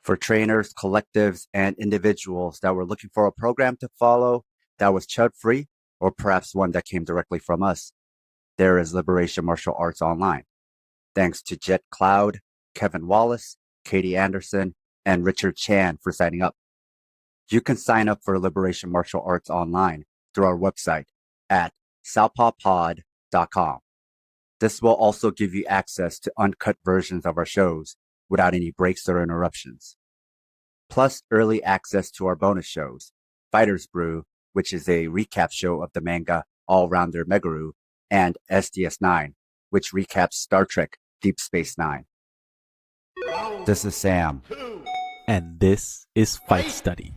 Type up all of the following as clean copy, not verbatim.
For trainers, collectives, and individuals that were looking for a program to follow that was chud-free, or perhaps one that came directly from us, there is Liberation Martial Arts Online. Thanks to Jet Cloud, Kevin Wallace, Katie Anderson, and Richard Chan for signing up. You can sign up for Liberation Martial Arts Online through our website at southpawpod.com. This will also give you access to uncut versions of our shows without any breaks or interruptions. Plus early access to our bonus shows, Fighter's Brew, which is a recap show of the manga All-Rounder Megaru, and SDS9, which recaps Star Trek Deep Space Nine. This is Sam. And this is Fight Study.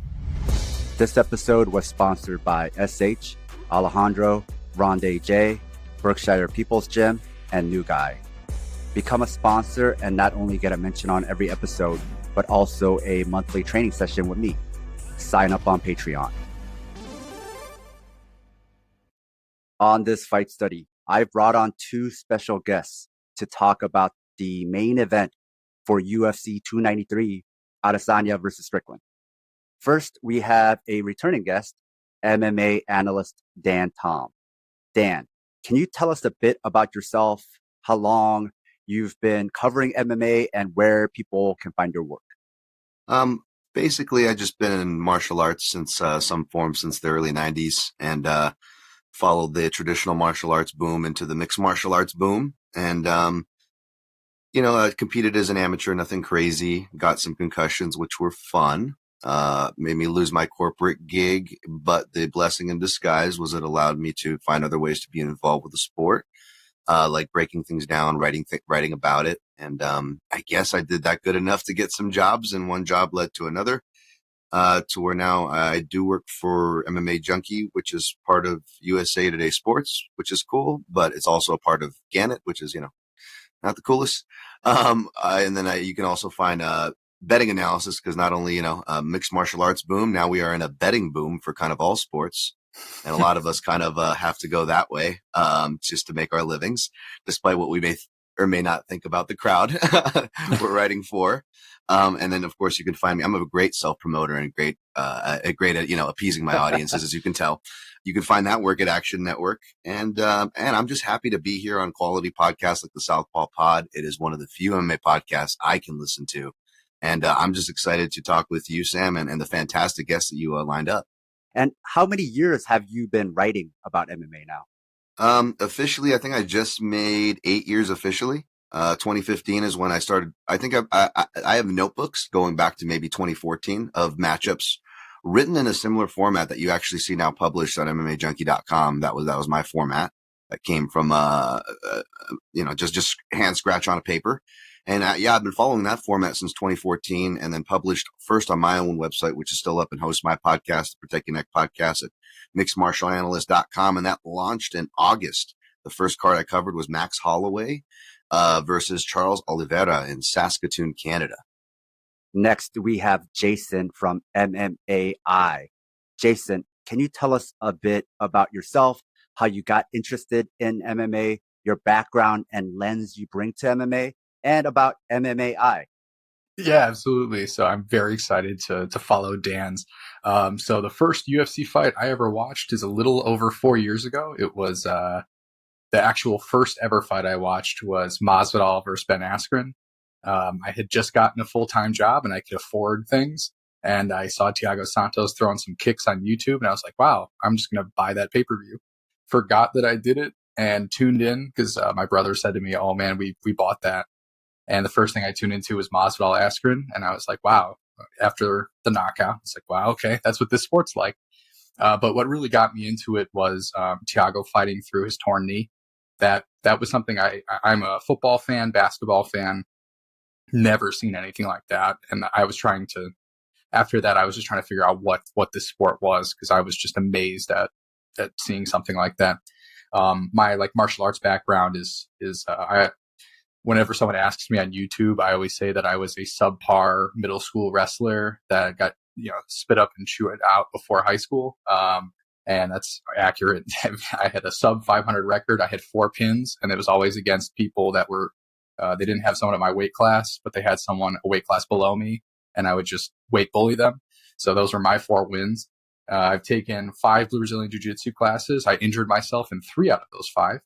This episode was sponsored by SH, Alejandro, Ronde J, Berkshire People's Gym, and New Guy. Become a sponsor and not only get a mention on every episode, but also a monthly training session with me. Sign up on Patreon. On this Fight Study, I've brought on two special guests to talk about the main event for UFC 293, Adesanya versus Strickland. First, we have a returning guest, MMA analyst Dan Tom. Dan, can you tell us a bit about yourself, how long you've been covering MMA, and where people can find your work? Basically, I've just been in martial arts since some form since the early 90s, and followed the traditional martial arts boom into the mixed martial arts boom. And, I competed as an amateur, nothing crazy, got some concussions, which were fun. Made me lose my corporate gig, but the blessing in disguise was it allowed me to find other ways to be involved with the sport, like breaking things down, writing about it. And I guess I did that good enough to get some jobs, and one job led to another, to where now I do work for MMA Junkie, which is part of USA Today Sports, which is cool, but it's also a part of Gannett, which is, not the coolest. And then you can also find betting analysis, because not only, mixed martial arts boom, now we are in a betting boom for kind of all sports. And a lot of us kind of have to go that way just to make our livings, despite what we may or may not think about the crowd we're writing for. And then, of course, you can find me. I'm a great self-promoter and great at appeasing my audiences, as you can tell. You can find that work at Action Network. And I'm just happy to be here on quality podcasts like the Southpaw Pod. It is one of the few MMA podcasts I can listen to. And I'm just excited to talk with you, Sam, and the fantastic guests that you lined up. And how many years have you been writing about MMA now? Officially, I think I just made 8 years officially. 2015 is when I started. I think I have notebooks going back to maybe 2014 of matchups written in a similar format that you actually see now published on MMAJunkie.com. That was my format. That came from, just hand scratch on a paper. And I've been following that format since 2014, and then published first on my own website, which is still up, and host my podcast, the Protect Your Neck podcast, at mixedmartialanalyst.com. And that launched in August. The first card I covered was Max Holloway versus Charles Oliveira in Saskatoon, Canada. Next, we have Jason from MMAI. Jason, can you tell us a bit about yourself, how you got interested in MMA, your background and lens you bring to MMA, and about MMAI? Yeah, absolutely. So I'm very excited to follow Dan's. So the first UFC fight I ever watched is a little over 4 years ago. It was the actual first ever fight I watched was Masvidal versus Ben Askren. I had just gotten a full-time job and I could afford things. And I saw Thiago Santos throwing some kicks on YouTube, and I was like, wow, I'm just going to buy that pay-per-view. Forgot that I did it and tuned in because my brother said to me, oh man, we bought that. And the first thing I tuned into was Masvidal Askren. And I was like, wow, after the knockout, it's like, wow, okay, that's what this sport's like. But what really got me into it was Thiago fighting through his torn knee. That was something I'm a football fan, basketball fan, never seen anything like that. And after that, I was just trying to figure out what this sport was, because I was just amazed at seeing something like that. My martial arts background is whenever someone asks me on YouTube, I always say that I was a subpar middle school wrestler that got, spit up and chewed out before high school. And that's accurate. I had a sub 500 record. I had 4 pins, and it was always against people that were, they didn't have someone at my weight class, but they had someone a weight class below me. and I would just weight bully them. So those were my 4 wins. I've taken 5 Brazilian Jiu-Jitsu classes. I injured myself in 3 out of those 5.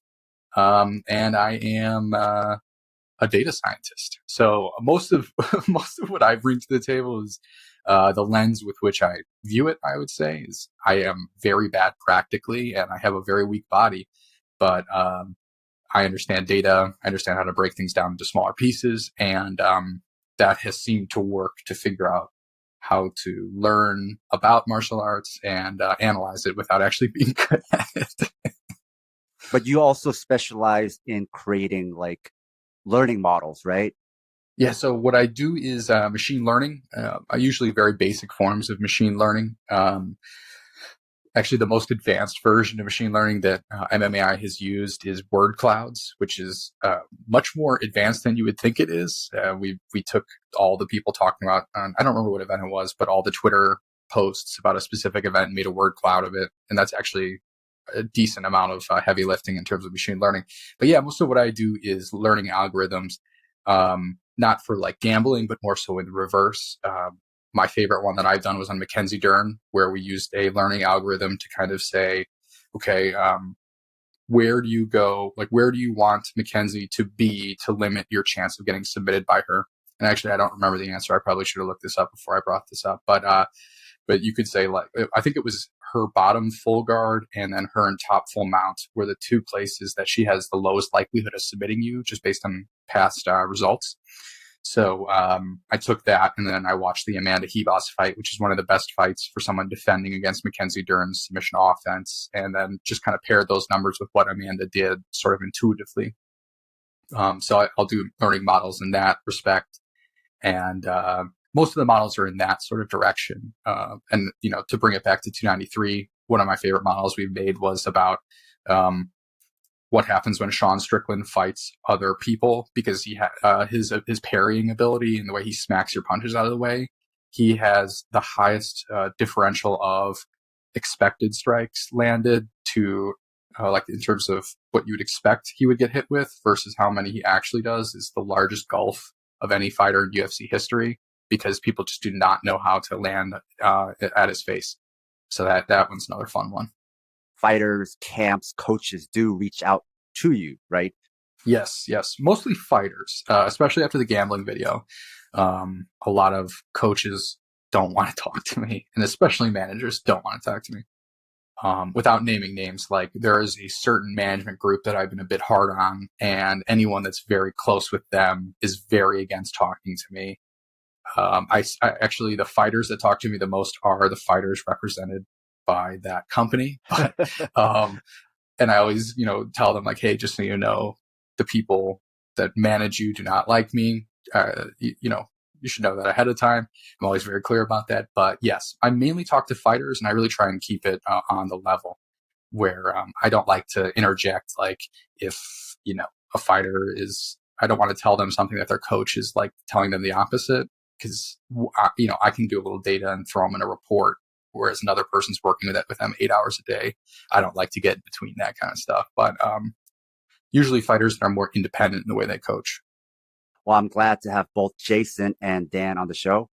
And I am a data scientist. So most of what I bring to the table is the lens with which I view it. I would say is I am very bad practically, and I have a very weak body, but I understand data. I understand how to break things down into smaller pieces, and that has seemed to work to figure out how to learn about martial arts and analyze it without actually being good at it. But you also specialize in creating like learning models, right? Yeah, so what I do is machine learning, usually very basic forms of machine learning. Actually, the most advanced version of machine learning that MMAI has used is word clouds, which is much more advanced than you would think it is. We took all the people talking about, I don't remember what event it was, but all the Twitter posts about a specific event and made a word cloud of it. And that's actually a decent amount of heavy lifting in terms of machine learning. But yeah, most of what I do is learning algorithms, not for like gambling, but more so in the reverse. My favorite one that I've done was on Mackenzie Dern, where we used a learning algorithm to kind of say, okay, where do you go? Like, where do you want Mackenzie to be to limit your chance of getting submitted by her? And actually, I don't remember the answer. I probably should have looked this up before I brought this up. But you could say, like, I think it was her bottom full guard and then her and top full mount were the 2 places that she has the lowest likelihood of submitting you, just based on past results. So I took that, and then I watched the Amanda Hebos fight, which is one of the best fights for someone defending against Mackenzie Dern's submission offense, and then just kind of paired those numbers with what Amanda did sort of intuitively. So I'll do learning models in that respect, and most of the models are in that sort of direction. And, to bring it back to 293, one of my favorite models we've made was about what happens when Sean Strickland fights other people, because he his parrying ability and the way he smacks your punches out of the way, he has the highest differential of expected strikes landed to like in terms of what you would expect he would get hit with versus how many he actually does is the largest gulf of any fighter in UFC history, because people just do not know how to land at his face. So that one's another fun one. Fighters, camps, coaches do reach out to you, right? Yes. Mostly fighters, especially after the gambling video. A lot of coaches don't want to talk to me, and especially managers don't want to talk to me. Without naming names, like there is a certain management group that I've been a bit hard on, and anyone that's very close with them is very against talking to me. I actually, the fighters that talk to me the most are the fighters represented by that company. But, and I always, tell them like, hey, just so you know, the people that manage you do not like me. You should know that ahead of time. I'm always very clear about that. But yes, I mainly talk to fighters, and I really try and keep it on the level where I don't like to interject. Like if, a fighter is, I don't want to tell them something that their coach is like telling them the opposite, because, I can do a little data and throw them in a report, whereas another person's working with them 8 hours a day. I don't like to get in between that kind of stuff. But usually fighters that are more independent in the way they coach. Well, I'm glad to have both Jason and Dan on the show.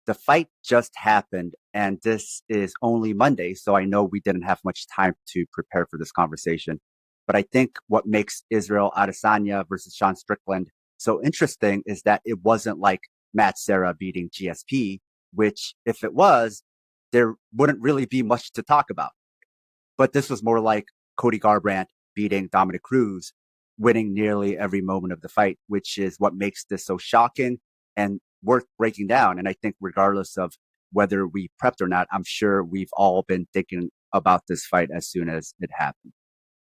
The fight just happened, and this is only Monday, so I know we didn't have much time to prepare for this conversation. But I think what makes Israel Adesanya versus Sean Strickland so interesting is that it wasn't like Matt Serra beating GSP, which if it was, there wouldn't really be much to talk about. But this was more like Cody Garbrandt beating Dominic Cruz, winning nearly every moment of the fight, which is what makes this so shocking and worth breaking down. And I think regardless of whether we prepped or not, I'm sure we've all been thinking about this fight as soon as it happened.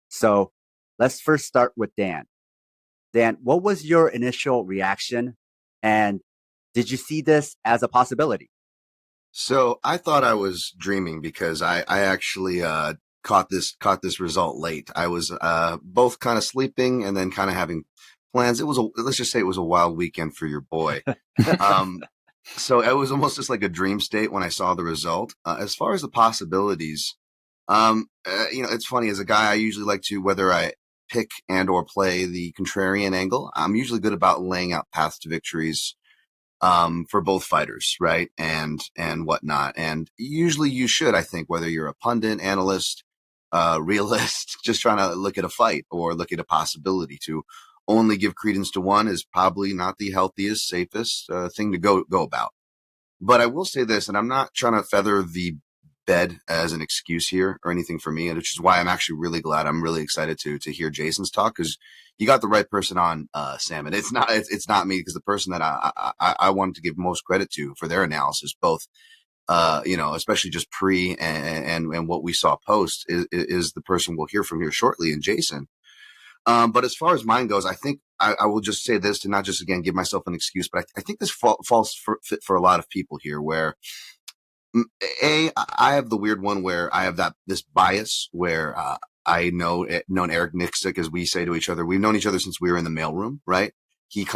So let's first start with Dan. Dan, what was your initial reaction? And did you see this as a possibility? So I thought I was dreaming because I actually caught this result late. I was both kind of sleeping and then kind of having plans. Let's just say it was a wild weekend for your boy. So it was almost just like a dream state when I saw the result. As far as the possibilities, it's funny, as a guy, I usually like to, whether I pick and or play the contrarian angle, I'm usually good about laying out paths to victories for both fighters, right? And whatnot. And usually you should, I think, whether you're a pundit, analyst, realist, just trying to look at a fight or look at a possibility. To only give credence to one is probably not the healthiest, safest thing to go about. But I will say this, and I'm not trying to feather the bed as an excuse here or anything for me, and which is why I'm actually really glad. I'm really excited to hear Jason's talk, because you got the right person on, Sam. And it's not me, because the person that I wanted to give most credit to for their analysis, both especially just pre and what we saw post, is the person we'll hear from here shortly, and Jason. But as far as mine goes, I think I will just say this to not just, again, give myself an excuse, but I think this falls fit for a lot of people here, where I have the weird one where I have this bias where I known Eric Nixick, as we say to each other. We've known each other since we were in the mailroom, right? He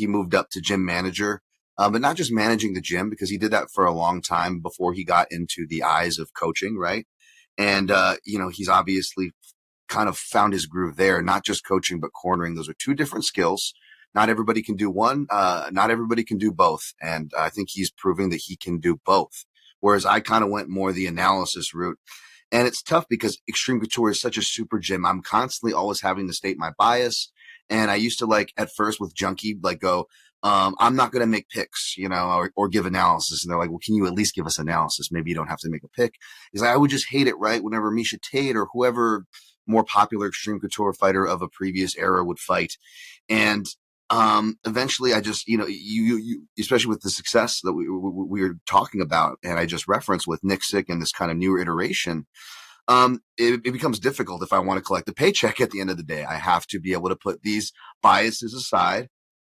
moved up to gym manager, but not just managing the gym, because he did that for a long time before he got into the eyes of coaching, right? And he's obviously kind of found his groove there, not just coaching, but cornering. Those are two different skills. Not everybody can do one. Not everybody can do both. And I think he's proving that he can do both. Whereas I kind of went more the analysis route. And it's tough because Extreme Couture is such a super gym. I'm constantly always having to state my bias. And I used to, at first with Junkie, go, I'm not going to make picks, or give analysis. And they're like, well, can you at least give us analysis? Maybe you don't have to make a pick. Because I would just hate it, right? Whenever Misha Tate or whoever more popular Extreme Couture fighter of a previous era would fight. And eventually I just, you especially with the success that we were talking about, and I just referenced with Nixick and this kind of newer iteration, it becomes difficult if I want to collect a paycheck at the end of the day. I have to be able to put these biases aside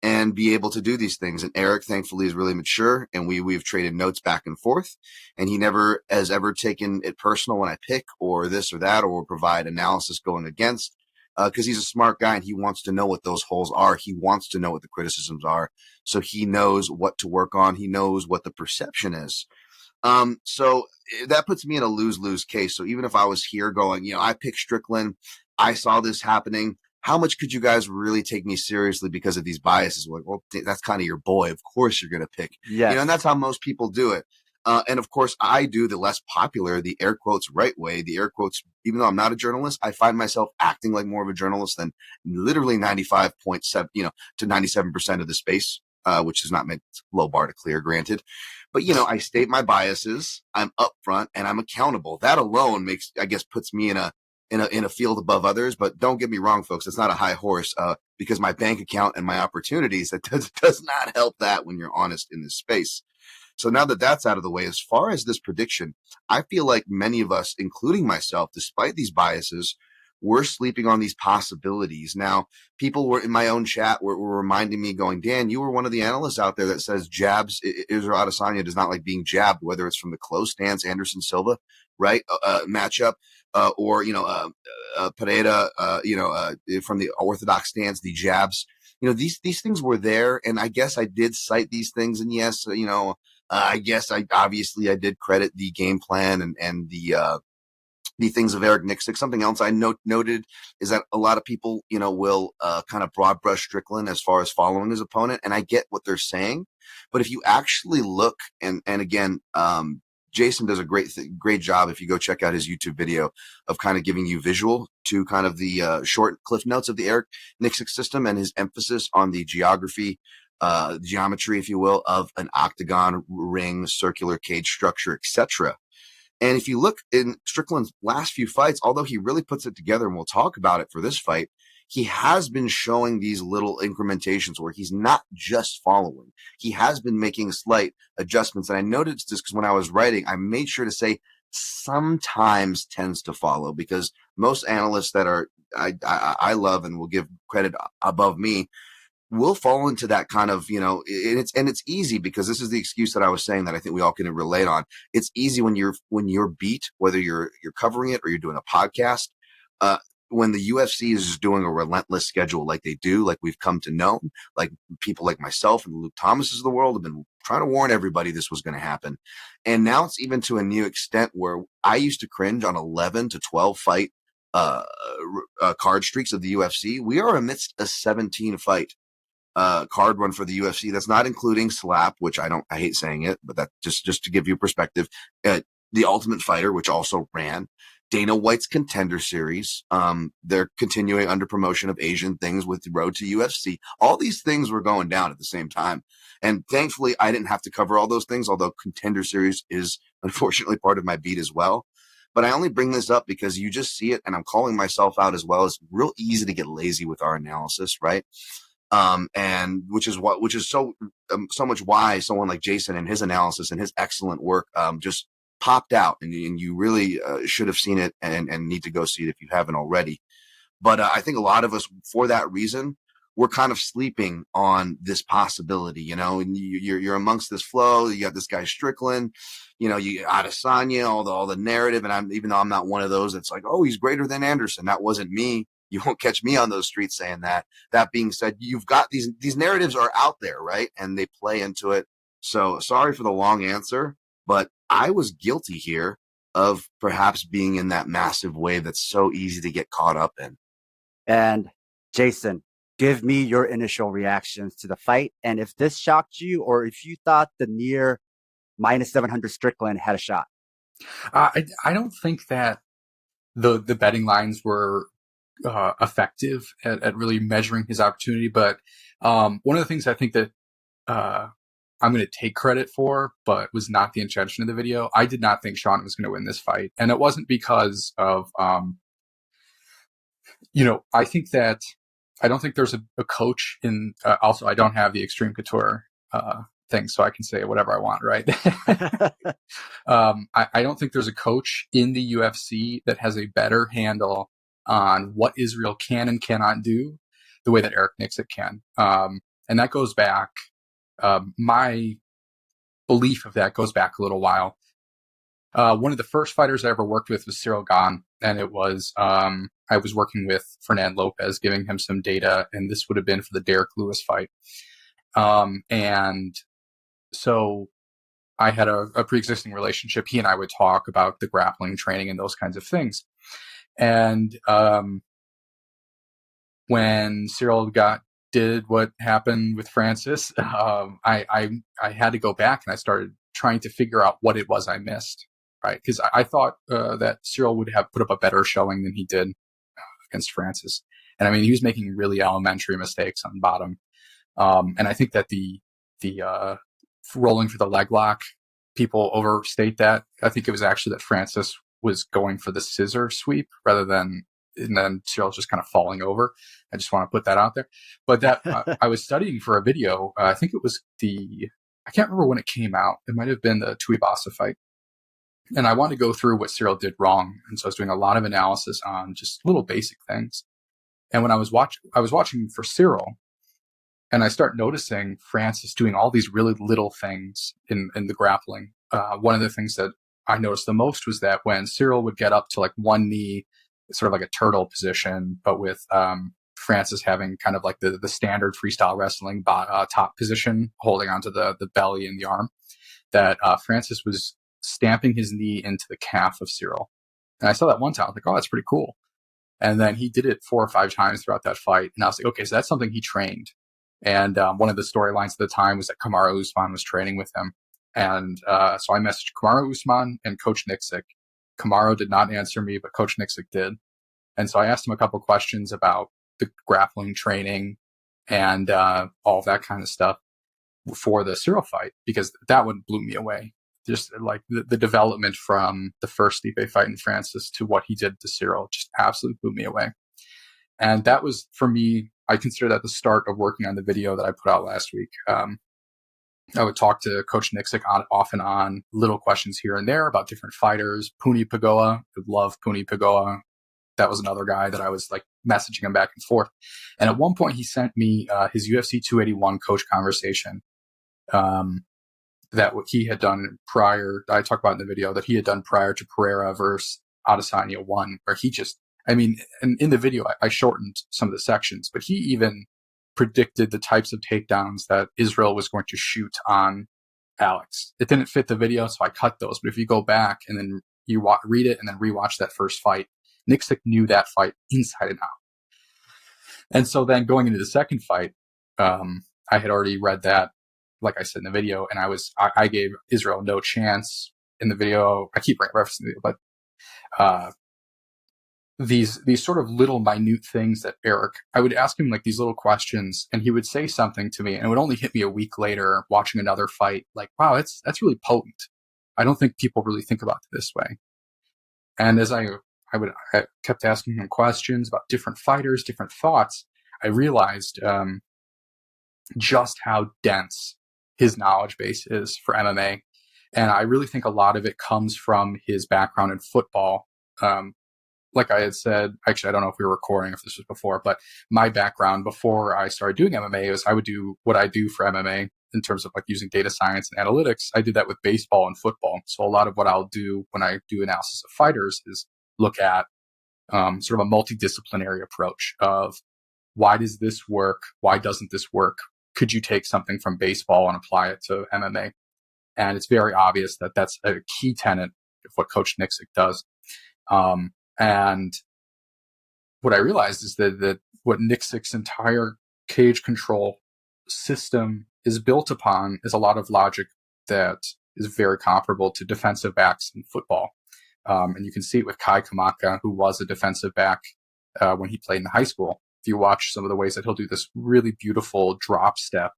and be able to do these things. And Eric, thankfully, is really mature, and we've traded notes back and forth, and he never has ever taken it personal when I pick or this or that, or provide analysis going against, because he's a smart guy and he wants to know what those holes are. He wants to know what the criticisms are, so he knows what to work on. He knows what the perception is. So that puts me in a lose-lose case. So even if I was here going, I picked Strickland, I saw this happening, how much could you guys really take me seriously because of these biases? Like, well, that's kind of your boy. Of course you're going to pick. Yes. And that's how most people do it. And of course I do the less popular, the air quotes right way, the air quotes, even though I'm not a journalist, I find myself acting like more of a journalist than literally 95.7, to 97% of the space, which is not meant low bar to clear, granted. But, I state my biases, I'm upfront, and I'm accountable. That alone puts me in a field above others. But don't get me wrong, folks, it's not a high horse, because my bank account and my opportunities, that does not help that when you're honest in this space. So now that that's out of the way, as far as this prediction, I feel like many of us, including myself, despite these biases, we're sleeping on these possibilities. Now, people were in my own chat were reminding me, going, Dan, you were one of the analysts out there that says jabs, Israel Adesanya does not like being jabbed, whether it's from the close stance, Anderson Silva, right, matchup, or Pereira, from the orthodox stance, the jabs. These things were there, and I guess I did cite these things, and yes, I guess I did credit the game plan and the things of Eric Nixick. Something else I noted is that a lot of people, will kind of broad brush Strickland as far as following his opponent, and I get what they're saying. But if you actually look, and again, Jason does a great job if you go check out his YouTube video of kind of giving you visual to kind of the short cliff notes of the Eric Nixick system, and his emphasis on the geometry, if you will, of an octagon, ring, circular cage structure, etc. And if you look in Strickland's last few fights, although he really puts it together, and we'll talk about it for this fight, he has been showing these little incrementations where he's not just following. He has been making slight adjustments. And I noticed this because when I was writing, I made sure to say sometimes tends to follow, because most analysts that I love and will give credit above me will fall into that kind of, and it's easy, because this is the excuse that I was saying that I think we all can relate on. It's easy when you're beat, whether you're covering it or you're doing a podcast, when the UFC is just doing a relentless schedule like they do, like we've come to know, like people like myself and Luke Thomases of the world have been trying to warn everybody this was going to happen. And now it's even to a new extent where I used to cringe on 11 to 12 fight card streaks of the UFC. We are amidst a 17 fight card run for the UFC. That's not including Slap, which I hate saying it, but that just to give you perspective. The Ultimate Fighter, which also ran. Dana White's Contender Series. They're continuing under promotion of Asian things with the Road to UFC. All these things were going down at the same time. And thankfully, I didn't have to cover all those things, although Contender Series is unfortunately part of my beat as well. But I only bring this up because you just see it, and I'm calling myself out as well. It's real easy to get lazy with our analysis, right? And which is so much why someone like Jason and his analysis and his excellent work just popped out, and you really should have seen it and need to go see it if you haven't already. But I think a lot of us, for that reason, we're kind of sleeping on this possibility, and you're amongst this flow. You got this guy Strickland, you Adesanya, all the narrative. And even though I'm not one of those, it's like, oh, he's greater than Anderson. That wasn't me. You won't catch me on those streets saying that. That being said, you've got these narratives are out there, right? And they play into it. So sorry for the long answer, but I was guilty here of perhaps being in that massive wave that's so easy to get caught up in. And Jason, give me your initial reactions to the fight. And if this shocked you, or if you thought the near -700 Strickland had a shot. I don't think that the betting lines were effective at really measuring his opportunity. But one of the things I think that I'm going to take credit for, but was not the intention of the video, I did not think Sean was going to win this fight. And it wasn't because of, I think that I don't think there's a coach in, also I don't have the Extreme Couture thing, so I can say whatever I want, right? I don't think there's a coach in the UFC that has a better handle on what Israel can and cannot do the way that Eric Nixick can. And that goes back, my belief of that goes back a little while. One of the first fighters I ever worked with was Cyril Gahn, and it was, I was working with Fernand Lopez, giving him some data, and this would have been for the Derek Lewis fight. And so I had a pre-existing relationship. He and I would talk about the grappling training and those kinds of things. And when Cyril did what happened with Francis, I had to go back and I started trying to figure out what it was I missed, right? Because I thought that Cyril would have put up a better showing than he did against Francis. And I mean, he was making really elementary mistakes on bottom. And I think that the rolling for the leg lock, people overstate that. I think it was actually that Francis was going for the scissor sweep rather than, and then Cyril's just kind of falling over. I just want to put that out there. But that I was studying for a video. I think it was I can't remember when it came out. It might have been the Tuivasa fight. And I wanted to go through what Cyril did wrong. And so I was doing a lot of analysis on just little basic things. And when I was watching for Cyril, and I start noticing Francis doing all these really little things in the grappling. One of the things that I noticed the most was that when Cyril would get up to like one knee, sort of like a turtle position, but with Francis having kind of like the standard freestyle wrestling top position, holding onto the belly and the arm, that Francis was stamping his knee into the calf of Cyril. And I saw that one time. I was like, oh, that's pretty cool. And then he did it 4 or 5 times throughout that fight. And I was like, okay, so that's something he trained. And one of the storylines at the time was that Kamaru Usman was training with him. And so I messaged Kamaru Usman and Coach Nixick. Kamaru did not answer me, but Coach Nixick did. And so I asked him a couple questions about the grappling training and all of that kind of stuff for the Cyril fight, because that one blew me away. Just like the development from the first Stipe fight in Francis to what he did to Cyril just absolutely blew me away. And that was, for me, I consider that the start of working on the video that I put out last week. I would talk to Coach Nixick off and on, little questions here and there about different fighters. Puni Pagoa, I love Puni Pagoa. That was another guy that I was like messaging him back and forth. And at one point he sent me his UFC 281 coach conversation that what he had done prior. I talked about in the video that he had done prior to Pereira versus Adesanya 1, where he just, I mean, and in the video, I shortened some of the sections, but he even predicted the types of takedowns that Israel was going to shoot on Alex. It didn't fit the video, so I cut those. But if you go back and then you read it and then rewatch that first fight, Nixick knew that fight inside and out. And so then going into the second fight, I had already read that, like I said in the video, and I gave Israel no chance in the video. I keep referencing the video, but these sort of little minute things that I would ask him like these little questions, and he would say something to me, and it would only hit me a week later watching another fight, like, wow, that's really potent. I don't think people really think about it this way. And as I kept asking him questions about different fighters, different thoughts, I realized just how dense his knowledge base is for MMA. And I really think a lot of it comes from his background in football. Like I had said, actually, I don't know if we were recording, if this was before, but my background before I started doing MMA was I would do what I do for MMA in terms of like using data science and analytics. I did that with baseball and football. So a lot of what I'll do when I do analysis of fighters is look at sort of a multidisciplinary approach of why does this work? Why doesn't this work? Could you take something from baseball and apply it to MMA? And it's very obvious that that's a key tenet of what Coach Nixick does. And what I realized is that what Nixick's entire cage control system is built upon is a lot of logic that is very comparable to defensive backs in football. And you can see it with Kai Kamaka, who was a defensive back when he played in high school. If you watch some of the ways that he'll do this really beautiful drop step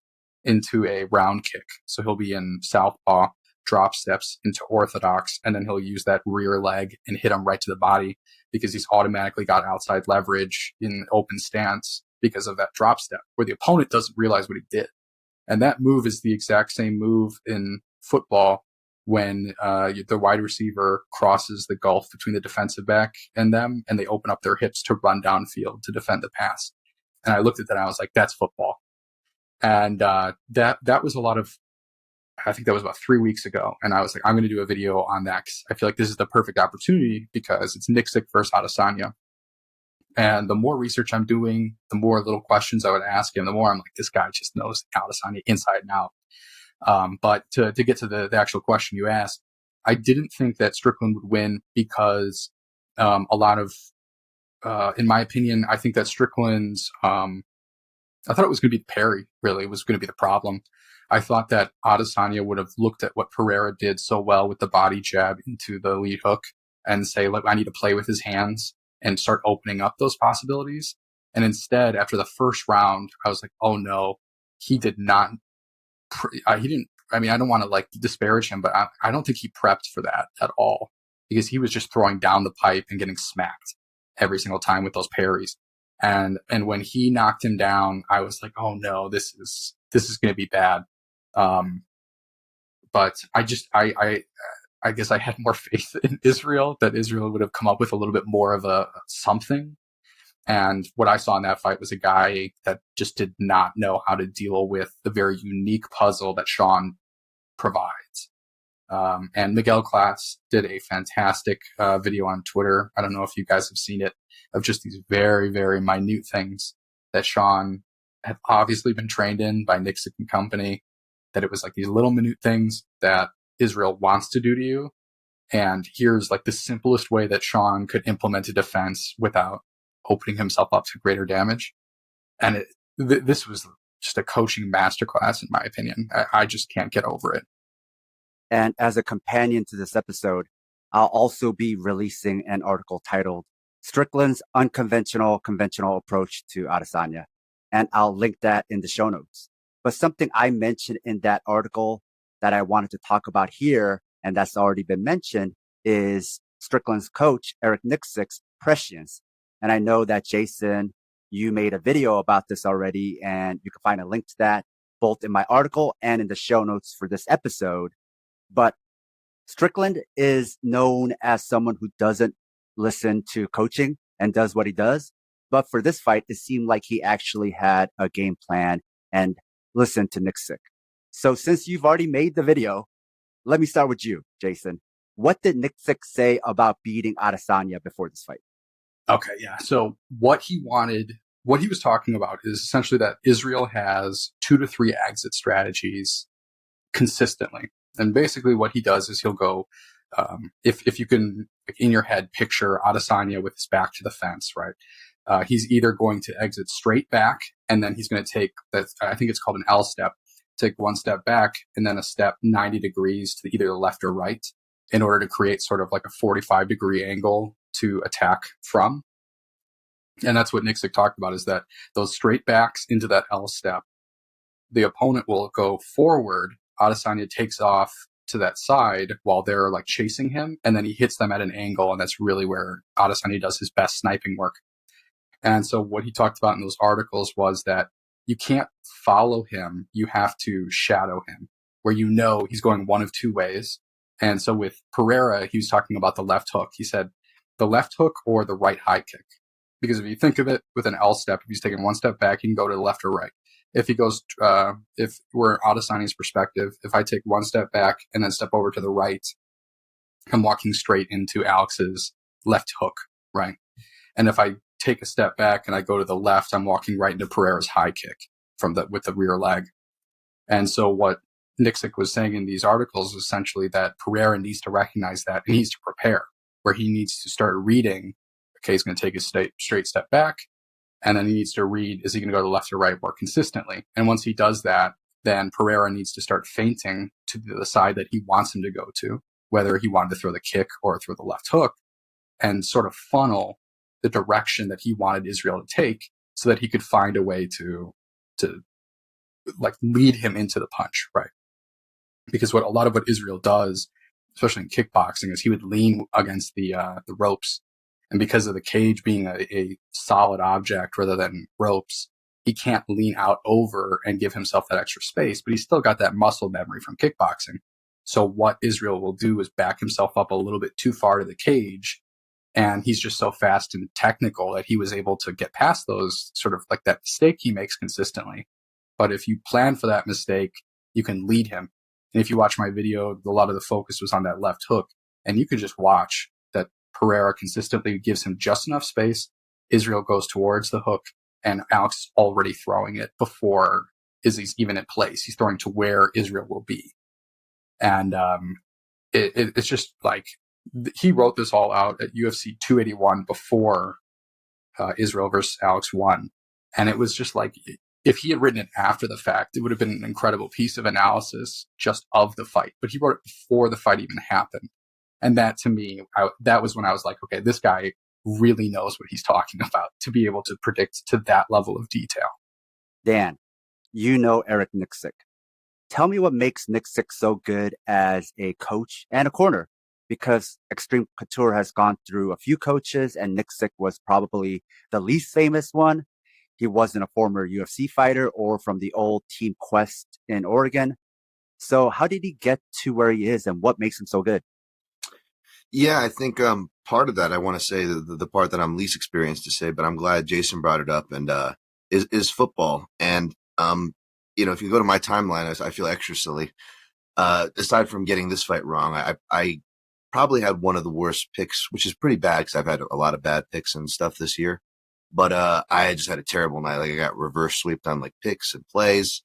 into a round kick. So he'll be in southpaw, drop steps into orthodox, and then he'll use that rear leg and hit him right to the body because he's automatically got outside leverage in open stance because of that drop step, where the opponent doesn't realize what he did. And that move is the exact same move in football when the wide receiver crosses the gulf between the defensive back and them, and they open up their hips to run downfield to defend the pass. And I looked at that and I was like, that's football. And that was a lot of, I think that was about 3 weeks ago. And I was like, I'm going to do a video on that, 'cause I feel like this is the perfect opportunity because it's Nixick versus Adesanya. And the more research I'm doing, the more little questions I would ask him, the more I'm like, this guy just knows Adesanya inside and out. But to get to the actual question you asked, I didn't think that Strickland would win because a lot of, in my opinion, I think that Strickland's, I thought it was going to be Perry, really, was going to be the problem. I thought that Adesanya would have looked at what Pereira did so well with the body jab into the lead hook and say, look, I need to play with his hands and start opening up those possibilities. And instead, after the first round, I was like, oh no, he did not, he didn't, I mean, I don't want to like disparage him, but I don't think he prepped for that at all because he was just throwing down the pipe and getting smacked every single time with those parries. And when he knocked him down, I was like, oh no, this is going to be bad. But I guess I had more faith in Israel, that Israel would have come up with a little bit more of a something. And what I saw in that fight was a guy that just did not know how to deal with the very unique puzzle that Sean provides. And Miguel Klass did a fantastic video on Twitter. I don't know if you guys have seen it, of just these very, very minute things that Sean had obviously been trained in by Nixick and company, that it was like these little minute things that Israel wants to do to you. And here's like the simplest way that Sean could implement a defense without opening himself up to greater damage. And this was just a coaching masterclass, in my opinion. I just can't get over it. And as a companion to this episode, I'll also be releasing an article titled Strickland's Conventional Approach to Adesanya. And I'll link that in the show notes. But something I mentioned in that article that I wanted to talk about here, and that's already been mentioned, is Strickland's coach, Eric Nixick's prescience. And I know that, Jason, you made a video about this already, and you can find a link to that both in my article and in the show notes for this episode. But Strickland is known as someone who doesn't listen to coaching and does what he does. But for this fight, it seemed like he actually had a game plan and listened to Nixick. So since you've already made the video, let me start with you, Jason. What did Nixick say about beating Adesanya before this fight? Okay, yeah. So what he was talking about is essentially that Israel has 2 to 3 exit strategies consistently. And basically what he does is he'll go, if you can, in your head, picture Adesanya with his back to the fence, right? he's either going to exit straight back, and then he's going to take that. I think it's called an L step. Take one step back and then a step 90 degrees to either the left or right in order to create sort of like a 45-degree angle to attack from. And that's what Nixick talked about, is that those straight backs into that L step, the opponent will go forward. Adesanya takes off to that side while they're like chasing him, and then he hits them at an angle, and that's really where Adesanya does his best sniping work. And so what he talked about in those articles was that you can't follow him, you have to shadow him, where you know he's going one of two ways. And so with Pereira, he was talking about the left hook. He said the left hook or the right high kick. Because if you think of it with an L step, if he's taking one step back, he can go to the left or right. If he goes, if we're Adesanya's perspective, if I take one step back and then step over to the right, I'm walking straight into Alex's left hook, right? And if I take a step back and I go to the left, I'm walking right into Pereira's high kick with the rear leg. And so what Nixick was saying in these articles is essentially that Pereira needs to recognize that and he needs to prepare, where he needs to start reading, okay, he's going to take a straight step back, and then he needs to read, is he going to go to the left or right more consistently? And once he does that, then Pereira needs to start feinting to the side that he wants him to go to, whether he wanted to throw the kick or throw the left hook, and sort of funnel the direction that he wanted Israel to take so that he could find a way to like lead him into the punch, right? Because a lot of what Israel does, especially in kickboxing, is he would lean against the ropes. And because of the cage being a solid object rather than ropes, he can't lean out over and give himself that extra space, but he's still got that muscle memory from kickboxing. So what Israel will do is back himself up a little bit too far to the cage. And he's just so fast and technical that he was able to get past those, sort of like that mistake he makes consistently. But if you plan for that mistake, you can lead him. And if you watch my video, a lot of the focus was on that left hook. And you could just watch that Pereira consistently gives him just enough space. Israel goes towards the hook, and Alex is already throwing it before Izzy's even in place. He's throwing to where Israel will be. And it's just like, he wrote this all out at UFC 281 before Israel versus Alex won. And it was just like, if he had written it after the fact, it would have been an incredible piece of analysis just of the fight. But he wrote it before the fight even happened. And that, to me, that was when I was like, okay, this guy really knows what he's talking about to be able to predict to that level of detail. Dan, you know Eric Nixick. Tell me what makes Nixick so good as a coach and a corner, because Extreme Couture has gone through a few coaches and Nixick was probably the least famous one. He wasn't a former UFC fighter or from the old Team Quest in Oregon. So how did he get to where he is, and what makes him so good? Yeah, I think part of that, I want to say the part that I'm least experienced to say, but I'm glad Jason brought it up, and is football. And if you go to my timeline, I feel extra silly. Aside from getting this fight wrong, I probably had one of the worst picks, which is pretty bad because I've had a lot of bad picks and stuff this year. But I just had a terrible night. Like, I got reverse sweeped on like picks and plays.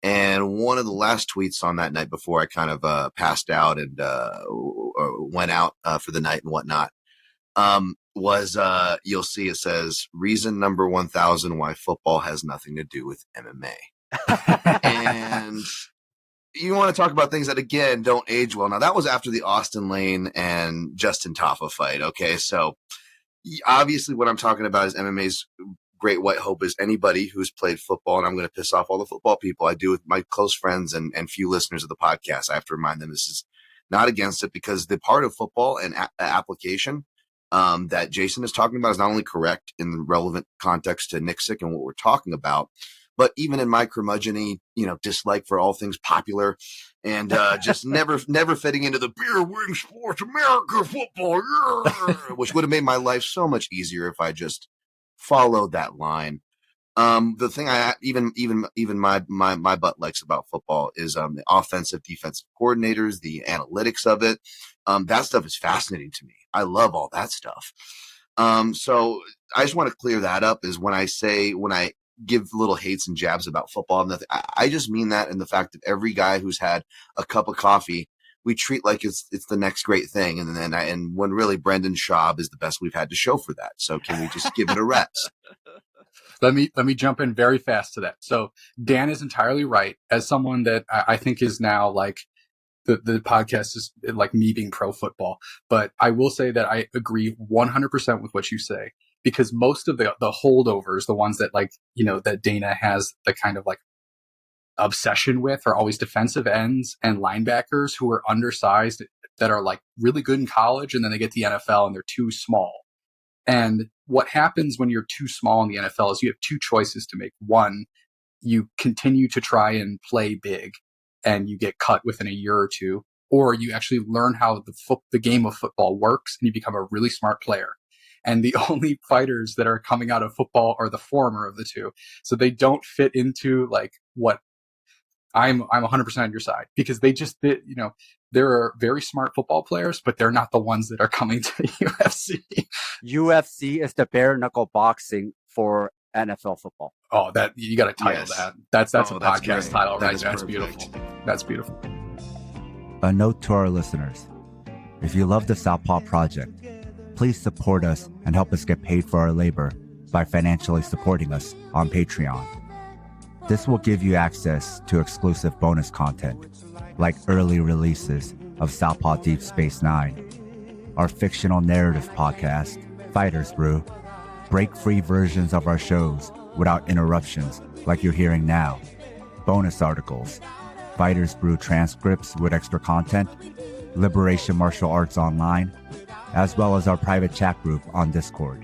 And one of the last tweets on that night before I kind of passed out and went out for the night and whatnot was you'll see it says, reason number 1000 why football has nothing to do with MMA. And you want to talk about things that, again, don't age well. Now, that was after the Austin Lane and Justin Taffa fight. Okay, so obviously what I'm talking about is MMA's great white hope is anybody who's played football, and I'm going to piss off all the football people I do with my close friends and few listeners of the podcast. I have to remind them this is not against it, because the part of football and application that Jason is talking about is not only correct in the relevant context to Nixick and what we're talking about, but even in my curmudgeon-y, dislike for all things popular and just never fitting into the beer wing sports America football, which would have made my life so much easier if I just followed that line. The thing I even my butt likes about football is the offensive, defensive coordinators, the analytics of it. That stuff is fascinating to me. I love all that stuff. So I just want to clear that up, is when I give little hates and jabs about football, I just mean that in the fact that every guy who's had a cup of coffee we treat like it's the next great thing. And when really Brendan Schaub is the best we've had to show for that. So can we just give it a rest? Let me jump in very fast to that. So Dan is entirely right. As someone that I think is now like the podcast is like me being pro football, but I will say that I agree 100% with what you say, because most of the holdovers, the ones that like, you know, that Dana has the kind of like obsession with, are always defensive ends and linebackers who are undersized, that are like really good in college, and then they get to the NFL and they're too small. And what happens when you're too small in the NFL is you have two choices to make. One, you continue to try and play big and you get cut within a year or two, or you actually learn how the game of football works and you become a really smart player. And the only fighters that are coming out of football are the former of the two. So they don't fit into like what I'm 100% on your side, because you know, there are very smart football players, but they're not the ones that are coming to the UFC. UFC is the bare knuckle boxing for NFL football. Oh, that you got to title that. That's a podcast great. title, right? That's Perfect. beautiful. That's beautiful. A note to our listeners. If you love the Southpaw Project, please support us and help us get paid for our labor by financially supporting us on Patreon. This will give you access to exclusive bonus content, like early releases of Southpaw Deep Space Nine, our fictional narrative podcast, Fighters Brew, break-free versions of our shows without interruptions like you're hearing now, bonus articles, Fighters Brew transcripts with extra content, Liberation Martial Arts Online, as well as our private chat group on Discord.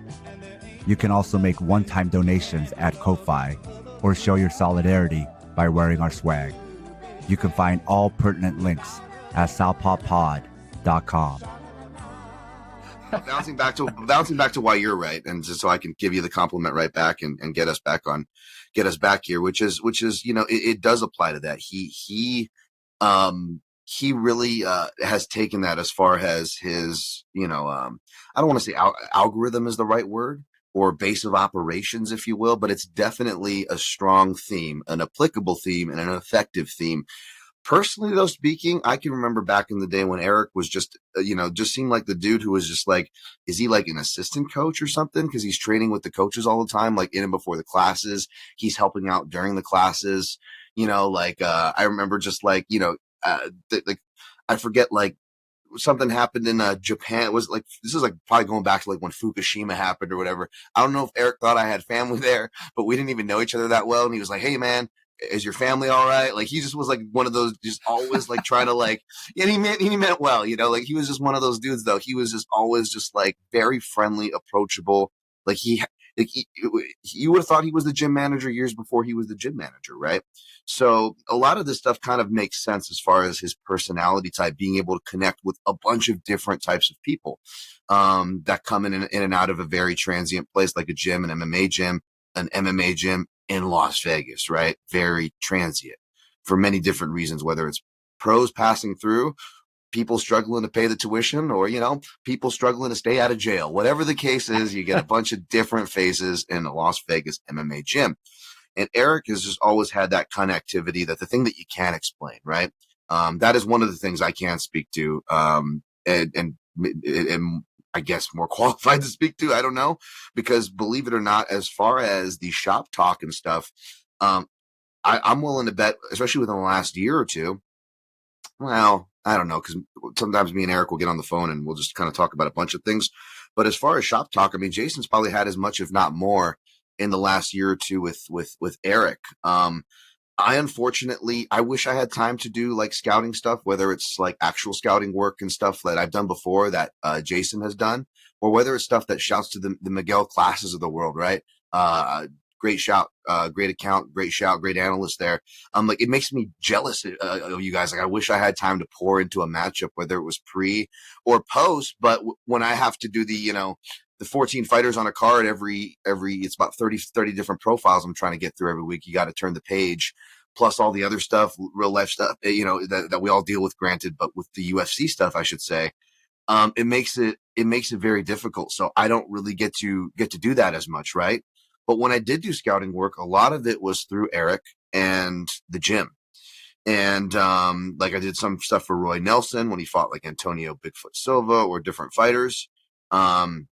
You can also make one-time donations at Ko-Fi or show your solidarity by wearing our swag. You can find all pertinent links at southpawpod.com. bouncing back to why you're right, and just so I can give you the compliment right back and get us back here, which is, you know, it does apply to that. He really has taken that as far as his, you know, I don't want to say algorithm is the right word, or base of operations, if you will, but it's definitely a strong theme, an applicable theme, and an effective theme. Personally, though, speaking, I can remember back in the day when Eric was just, you know, just seemed like the dude who was just like, is he like an assistant coach or something? Because he's training with the coaches all the time, like in and before the classes. He's helping out during the classes. You know, like I remember just like, you know, like I forget, like something happened in Japan. It was like, this is like probably going back to like when Fukushima happened or whatever. I don't know if Eric thought I had family there, but we didn't even know each other that well. And he was like, hey, man, is your family all right? Like, he just was like one of those, just always like trying to like, and he meant well, you know, like he was just one of those dudes though. He was just always just like very friendly, approachable. Like you would have thought he was the gym manager years before he was the gym manager, right? So a lot of this stuff kind of makes sense as far as his personality type, being able to connect with a bunch of different types of people that come in and out of a very transient place, like a gym, an MMA gym in Las Vegas, right? Very transient for many different reasons, whether it's pros passing through, people struggling to pay the tuition, or, you know, people struggling to stay out of jail. Whatever the case is, you get a bunch of different faces in a Las Vegas MMA gym. And Eric has just always had that connectivity, that the thing that you can't explain, right? That is one of the things I can speak to, and I guess more qualified to speak to. I don't know, because believe it or not, as far as the shop talk and stuff, I'm willing to bet, especially within the last year or two. Well, I don't know, because sometimes me and Eric will get on the phone and we'll just kind of talk about a bunch of things. But as far as shop talk, I mean, Jason's probably had as much, if not more, in the last year or two with Eric. I wish I had time to do like scouting stuff, whether it's like actual scouting work and stuff that I've done before that Jason has done, or whether it's stuff that shouts to the Miguel classes of the world, right? Great shout, great account, great shout, great analyst there. Like, it makes me jealous of you guys. Like, I wish I had time to pour into a matchup, whether it was pre or post, but when I have to do the 14 fighters on a card every it's about 30 different profiles I'm trying to get through every week. You got to turn the page, plus all the other stuff, real life stuff, that we all deal with, granted, but with the UFC stuff, I should say, it makes it very difficult. So I don't really get to do that as much. Right. But when I did do scouting work, a lot of it was through Eric and the gym. And like I did some stuff for Roy Nelson when he fought like Antonio Bigfoot Silva or different fighters. And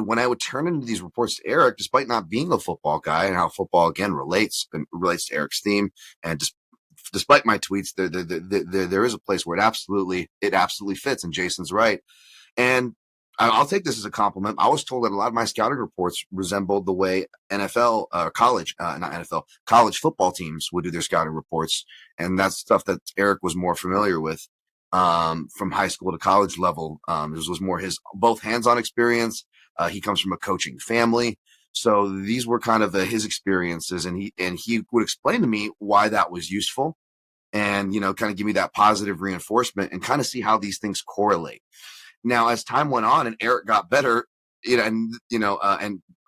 when I would turn into these reports to Eric, despite not being a football guy, and how football again relates to Eric's theme, and despite my tweets, there is a place where it absolutely fits, and Jason's right. And I'll take this as a compliment. I was told that a lot of my scouting reports resembled the way college football teams would do their scouting reports. And that's stuff that Eric was more familiar with from high school to college level. This was more his both hands-on experience. He comes from a coaching family. So these were kind of his experiences, and he would explain to me why that was useful, and, kind of give me that positive reinforcement and kind of see how these things correlate. Now, as time went on and Eric got better, and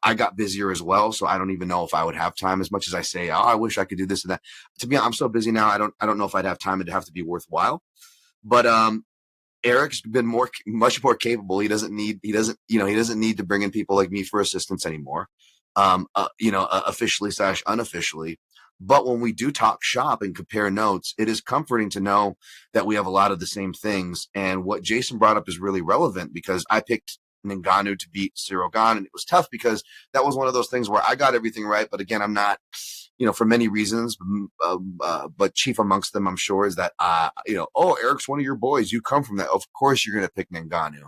I got busier as well. So I don't even know if I would have time, as much as I say, oh, I wish I could do this and that. To be honest, I'm so busy now. I don't know if I'd have time. It'd have to be worthwhile. But, Eric's been much more capable. He doesn't need to bring in people like me for assistance anymore. Officially / unofficially. But when we do talk shop and compare notes, it is comforting to know that we have a lot of the same things. And what Jason brought up is really relevant, because I picked Ngannou to beat Cyril Gane, and it was tough because that was one of those things where I got everything right. But again, I'm not, for many reasons, but chief amongst them, I'm sure, is that, Eric's one of your boys. You come from that. Of course, you're going to pick Ngannou.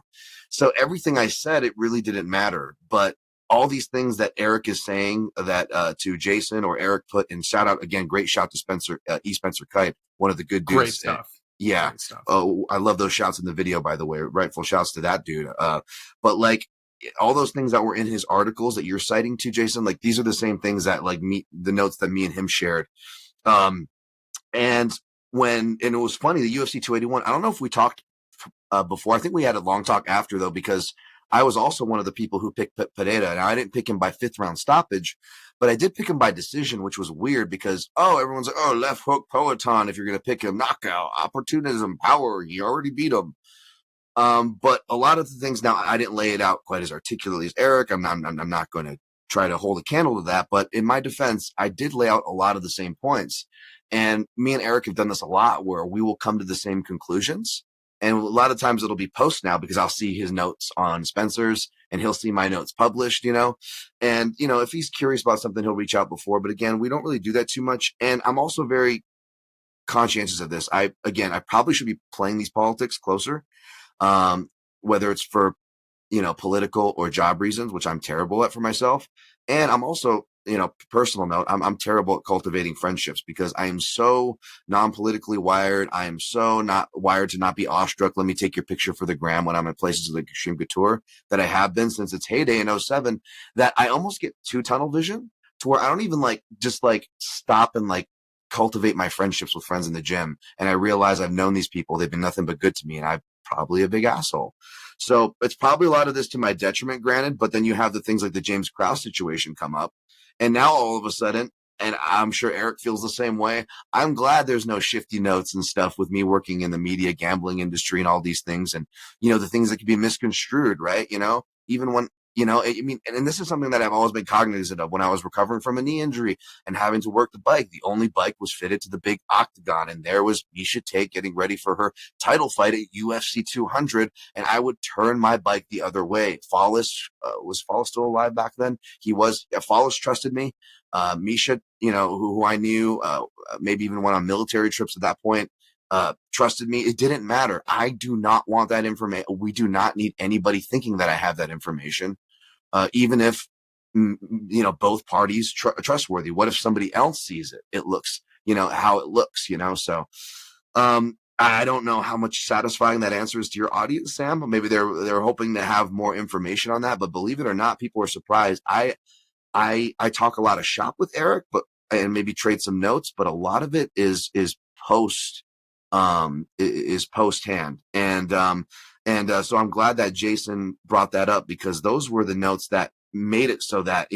So everything I said, it really didn't matter. But all these things that Eric is saying that to Jason or Eric put in, shout out again, great shout to Spencer Kite, one of the good dudes. Great stuff. Yeah. Great stuff. Oh, I love those shouts in the video, by the way. Rightful shouts to that dude. But like all those things that were in his articles that you're citing to, Jason, like these are the same things that the notes that me and him shared. And it was funny, the UFC 281, I don't know if we talked before. I think we had a long talk after, though, because I was also one of the people who picked Pereira. Now, I didn't pick him by 5th round stoppage, but I did pick him by decision, which was weird because, everyone's like, left hook Poetan, if you're going to pick him, knockout, opportunism, power, you already beat him. But a lot of the things, now, I didn't lay it out quite as articulately as Eric. I'm not going to try to hold a candle to that. But in my defense, I did lay out a lot of the same points. And me and Eric have done this a lot, where we will come to the same conclusions. And a lot of times it'll be post now, because I'll see his notes on Spencer's and he'll see my notes published, and, if he's curious about something, he'll reach out before. But again, we don't really do that too much. And I'm also very conscientious of this. I probably should be playing these politics closer, whether it's for, political or job reasons, which I'm terrible at for myself. And I'm also, personal note, I'm terrible at cultivating friendships, because I am so non-politically wired. I am so not wired to not be awestruck. Let me take your picture for the gram when I'm in places like Extreme Couture, that I have been since its heyday in 2007, that I almost get too tunnel vision to where I don't even just stop and cultivate my friendships with friends in the gym. And I realize I've known these people. They've been nothing but good to me. And I'm probably a big asshole. So it's probably a lot of this to my detriment, granted, but then you have the things like the James Krause situation come up. And now all of a sudden, and I'm sure Eric feels the same way, I'm glad there's no shifty notes and stuff with me working in the media, gambling industry and all these things. And, the things that can be misconstrued, right? Even when, and this is something that I've always been cognizant of. When I was recovering from a knee injury and having to work the bike, the only bike was fitted to the big octagon. And there was Miesha Tate getting ready for her title fight at UFC 200. And I would turn my bike the other way. Was Follis still alive back then? He was. Follis trusted me. Miesha, who I knew, maybe even went on military trips at that point, trusted me. It didn't matter. I do not want that information. We do not need anybody thinking that I have that information. Even if, both parties trustworthy. What if somebody else sees it? It looks, how it looks, so, I don't know how much satisfying that answer is to your audience, Sam, but maybe they're hoping to have more information on that. But believe it or not, people are surprised. I talk a lot of shop with Eric, and maybe trade some notes, but a lot of it is post hand. And so I'm glad that Jason brought that up, because those were the notes that made it so that,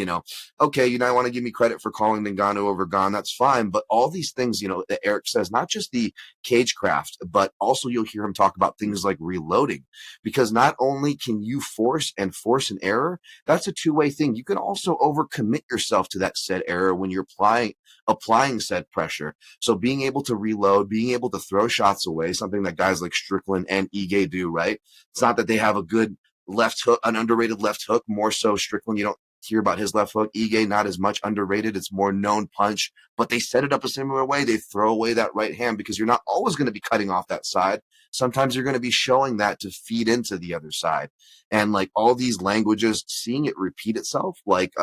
okay, you know, I want to give me credit for calling Ngannou over Gane. That's fine. But all these things, that Eric says, not just the cage craft, but also you'll hear him talk about things like reloading, because not only can you force an error, that's a two-way thing. You can also overcommit yourself to that said error when you're applying said pressure. So being able to reload, being able to throw shots away, something that guys like Strickland and Ige do, right? It's not that they have a good left hook, an underrated left hook, more so Strickland. You don't hear about his left hook. Ige, not as much underrated. It's more known punch, but they set it up a similar way. They throw away that right hand because you're not always going to be cutting off that side. Sometimes you're going to be showing that to feed into the other side. And like all these languages, seeing it repeat itself, like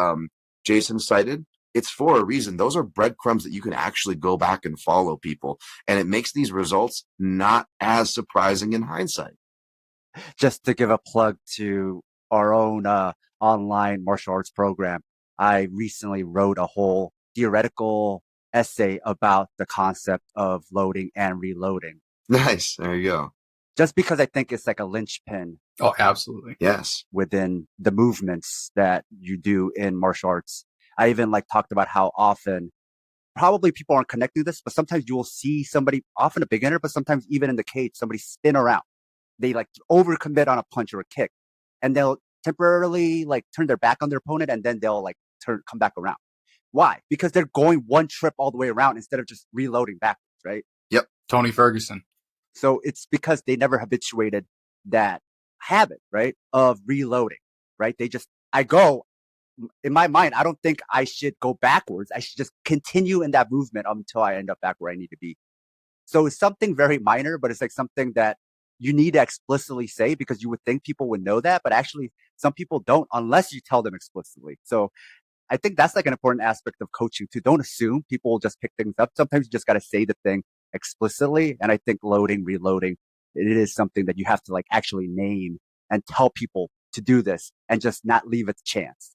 Jason cited, it's for a reason. Those are breadcrumbs that you can actually go back and follow, people. And it makes these results not as surprising in hindsight. Just to give a plug to our own online martial arts program, I recently wrote a whole theoretical essay about the concept of loading and reloading. Nice. There you go. Just because I think it's like a linchpin. Oh, absolutely. Yes. Within the movements that you do in martial arts. I even talked about how often, probably people aren't connecting this, but sometimes you will see somebody, often a beginner, but sometimes even in the cage, somebody spin around. They overcommit on a punch or a kick, and they'll temporarily turn their back on their opponent, and then they'll come back around. Why? Because they're going one trip all the way around instead of just reloading backwards, right? Yep. Tony Ferguson. So it's because they never habituated that habit, right, of reloading, right? In my mind, I don't think I should go backwards. I should just continue in that movement until I end up back where I need to be. So it's something very minor, but it's something that you need to explicitly say, because you would think people would know that, but actually some people don't unless you tell them explicitly. So I think that's an important aspect of coaching too. Don't assume people will just pick things up. Sometimes you just got to say the thing explicitly. And I think loading, reloading, it is something that you have to actually name and tell people to do this and just not leave it to chance.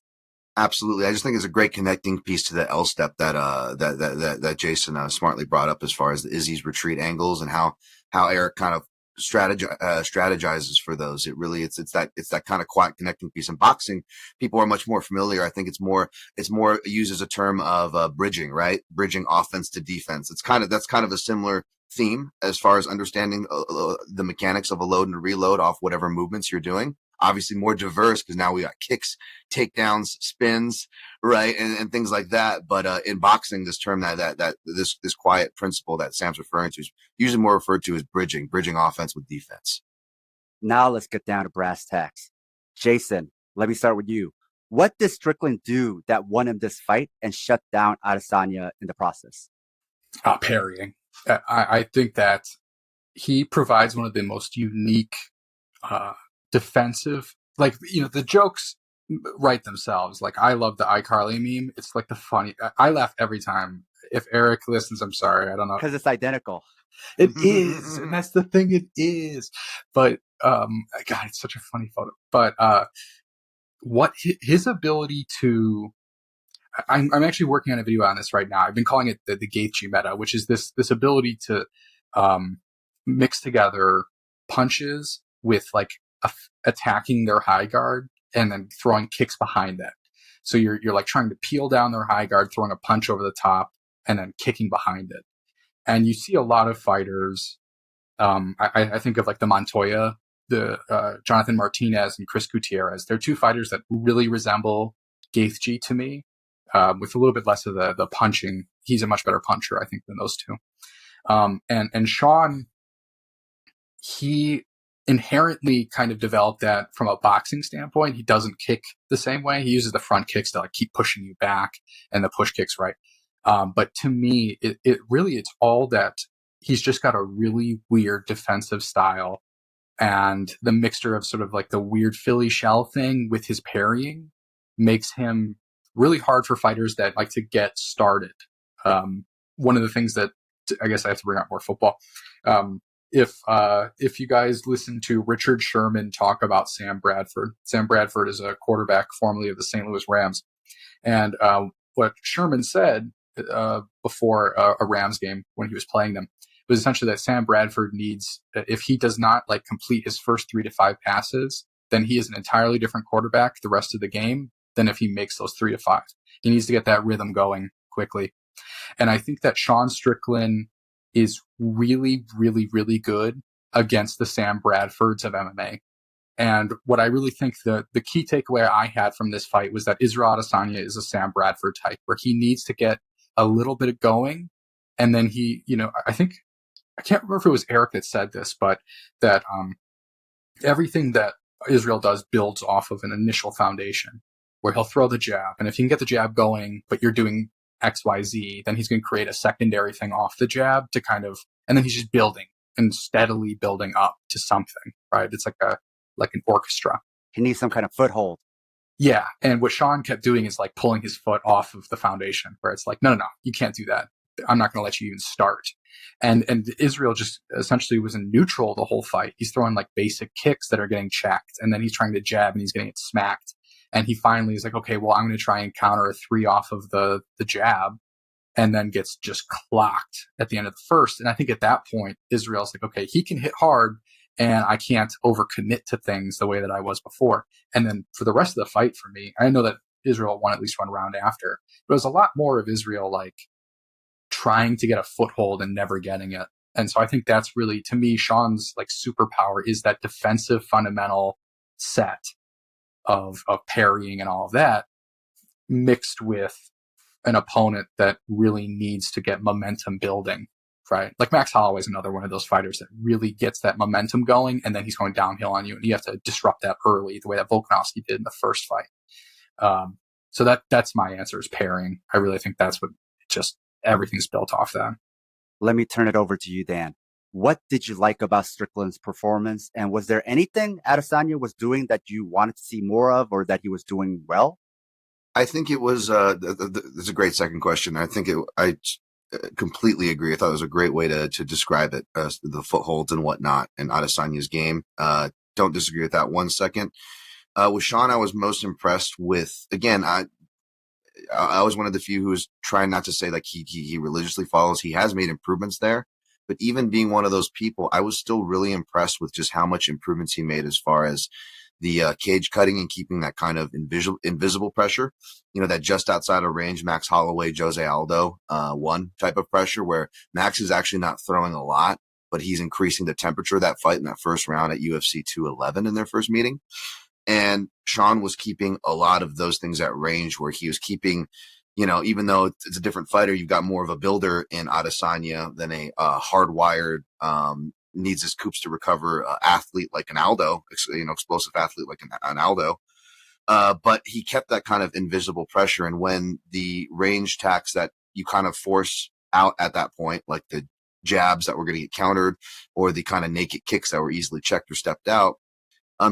Absolutely. I just think it's a great connecting piece to the L step that Jason smartly brought up, as far as the Izzy's retreat angles and how Eric kind of strategizes for those. It's that kind of quiet connecting piece. In boxing, people are much more familiar. I think it's more used as a term of bridging, right? Bridging offense to defense. That's kind of a similar theme as far as understanding the mechanics of a load and a reload off whatever movements you're doing. Obviously more diverse because now we got kicks, takedowns, spins, right, and things like that. But in boxing, this term this quiet principle that Sam's referring to is usually more referred to as bridging offense with defense. Now let's get down to brass tacks. Jason, let me start with you. What did Strickland do that won him this fight and shut down Adesanya in the process? Parrying. I think that he provides one of the most unique defensive, the jokes write themselves. I love the iCarly meme. It's the funny. I laugh every time. If Eric listens, I'm sorry. I don't know. Because it's identical. It is. And that's the thing. It is. But, God, it's such a funny photo. But, what his ability to, I'm actually working on a video on this right now. I've been calling it the Gaethje meta, which is this ability to, mix together punches with attacking their high guard and then throwing kicks behind it. So you're trying to peel down their high guard, throwing a punch over the top, and then kicking behind it. And you see a lot of fighters. I think of the Montoya, the Jonathan Martinez and Chris Gutierrez. They're two fighters that really resemble Gaethje to me, with a little bit less of the punching. He's a much better puncher, I think, than those two. And Sean, he inherently kind of developed that from a boxing standpoint. He doesn't kick the same way. He uses the front kicks to keep pushing you back, and the push kicks, right? But to me, it's all that he's just got a really weird defensive style, and the mixture of sort of the weird Philly shell thing with his parrying makes him really hard for fighters that like to get started. One of the things that I guess I have to bring up more football. If you guys listen to Richard Sherman talk about Sam Bradford is a quarterback formerly of the St. Louis Rams. And what Sherman said before a Rams game when he was playing them was essentially that Sam Bradford needs, if he does not complete his first 3 to 5 passes, then he is an entirely different quarterback the rest of the game than if he makes those 3 to 5. He needs to get that rhythm going quickly. And I think that Sean Strickland is really, really, really good against the Sam Bradfords of MMA. And what I really think the key takeaway I had from this fight was that Israel Adesanya is a Sam Bradford type, where he needs to get a little bit of going. And then he, I think, I can't remember if it was Eric that said this, but that everything that Israel does builds off of an initial foundation where he'll throw the jab. And if you can get the jab going, but you're doing XYZ, then he's going to create a secondary thing off the jab to and then he's just building and steadily building up to something, right? It's like an orchestra. He needs some kind of foothold. Yeah. And what Sean kept doing is like pulling his foot off of the foundation, where it's like, no, you can't do that. I'm not going to let you even start. And Israel just essentially was in neutral the whole fight. He's throwing like basic kicks that are getting checked, and then he's trying to jab and he's getting it smacked. And he finally is like, okay, well, I'm going to try and counter a 3 off of the jab, and then gets just clocked at the end of the first. And I think at that point, Israel's like, okay, he can hit hard, and I can't overcommit to things the way that I was before. And then for the rest of the fight, for me, I know that Israel won at least one round after, but it was a lot more of Israel like trying to get a foothold and never getting it. And so I think that's really, to me, Sean's like superpower is that defensive fundamental set of parrying and all of that, mixed with an opponent that really needs to get momentum building, right? Like Max Holloway is another one of those fighters that really gets that momentum going, and then he's going downhill on you, and you have to disrupt that early, the way that Volkanovski did in the first fight. So that's my answer, is pairing. I really think that's what just everything's built off that. Let me turn it over to you, Dan. What did you like about Strickland's performance? And was there anything Adesanya was doing that you wanted to see more of, or that he was doing well? I think it was, it's a great second question. I completely agree. I thought it was a great way to describe it, the footholds and whatnot in Adesanya's game. Don't disagree with that 1 second. With Sean, I was most impressed with, again, I was one of the few who was trying not to say like he religiously follows. He has made improvements there, but even being one of those people, I was still really impressed with just how much improvements he made as far as the cage cutting and keeping that kind of invisible pressure, that just outside of range, Max Holloway, Jose Aldo, one type of pressure where Max is actually not throwing a lot, but he's increasing the temperature of that fight in that first round at UFC 211 in their first meeting. And Sean was keeping a lot of those things at range, where he was keeping, even though it's a different fighter, you've got more of a builder in Adesanya than a hardwired, needs his coops to recover athlete like an Aldo, explosive athlete like an Aldo. But he kept that kind of invisible pressure. And when the range attacks that you kind of force out at that point, like the jabs that were going to get countered or the kind of naked kicks that were easily checked or stepped out,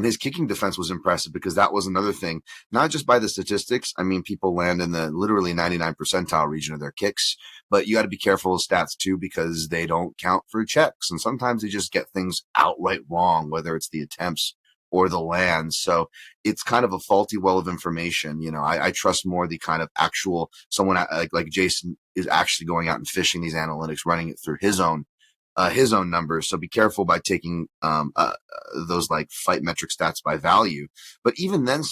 his kicking defense was impressive, because that was another thing, not just by the statistics. I mean, people land in the literally 99 percentile region of their kicks, but you got to be careful of stats too, because they don't count for checks. And sometimes they just get things outright wrong, whether it's the attempts or the lands. So it's kind of a faulty well of information. I trust more the kind of actual someone like Jason is actually going out and fishing these analytics, running it through his own numbers. So be careful by taking those like fight metric stats by value. But even then,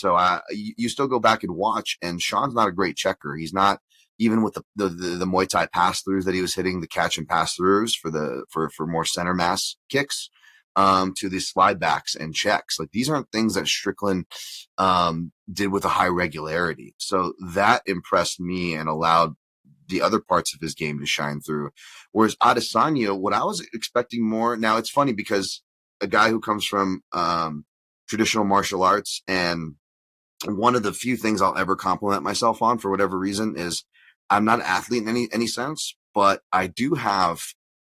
you still go back and watch, and Sean's not a great checker. He's not, even with the Muay Thai pass throughs that he was hitting, the catch and pass throughs for more center mass kicks, to the slide backs and checks. Like, these aren't things that Strickland did with a high regularity. So that impressed me and allowed the other parts of his game to shine through. Whereas Adesanya, what I was expecting more, now it's funny because a guy who comes from traditional martial arts, and one of the few things I'll ever compliment myself on for whatever reason is I'm not an athlete in any sense, but I do have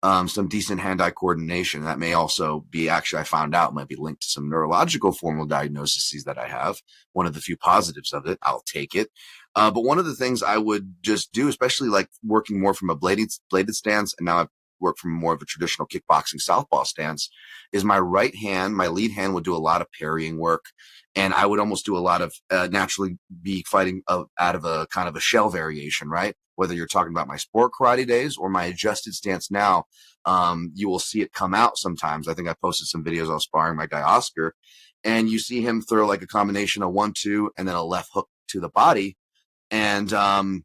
some decent hand-eye coordination. That may also be, actually, I found out, might be linked to some neurological formal diagnoses that I have. One of the few positives of it, I'll take it. But one of the things I would just do, especially like working more from a bladed stance, and now I've worked from more of a traditional kickboxing southpaw stance, is my right hand, my lead hand, would do a lot of parrying work. And I would almost do a lot of naturally be fighting out of a kind of a shell variation, right? Whether you're talking about my sport karate days or my adjusted stance now, you will see it come out sometimes. I think I posted some videos I was sparring my guy Oscar, and you see him throw like a combination of 1-2 and then a left hook to the body. And I'm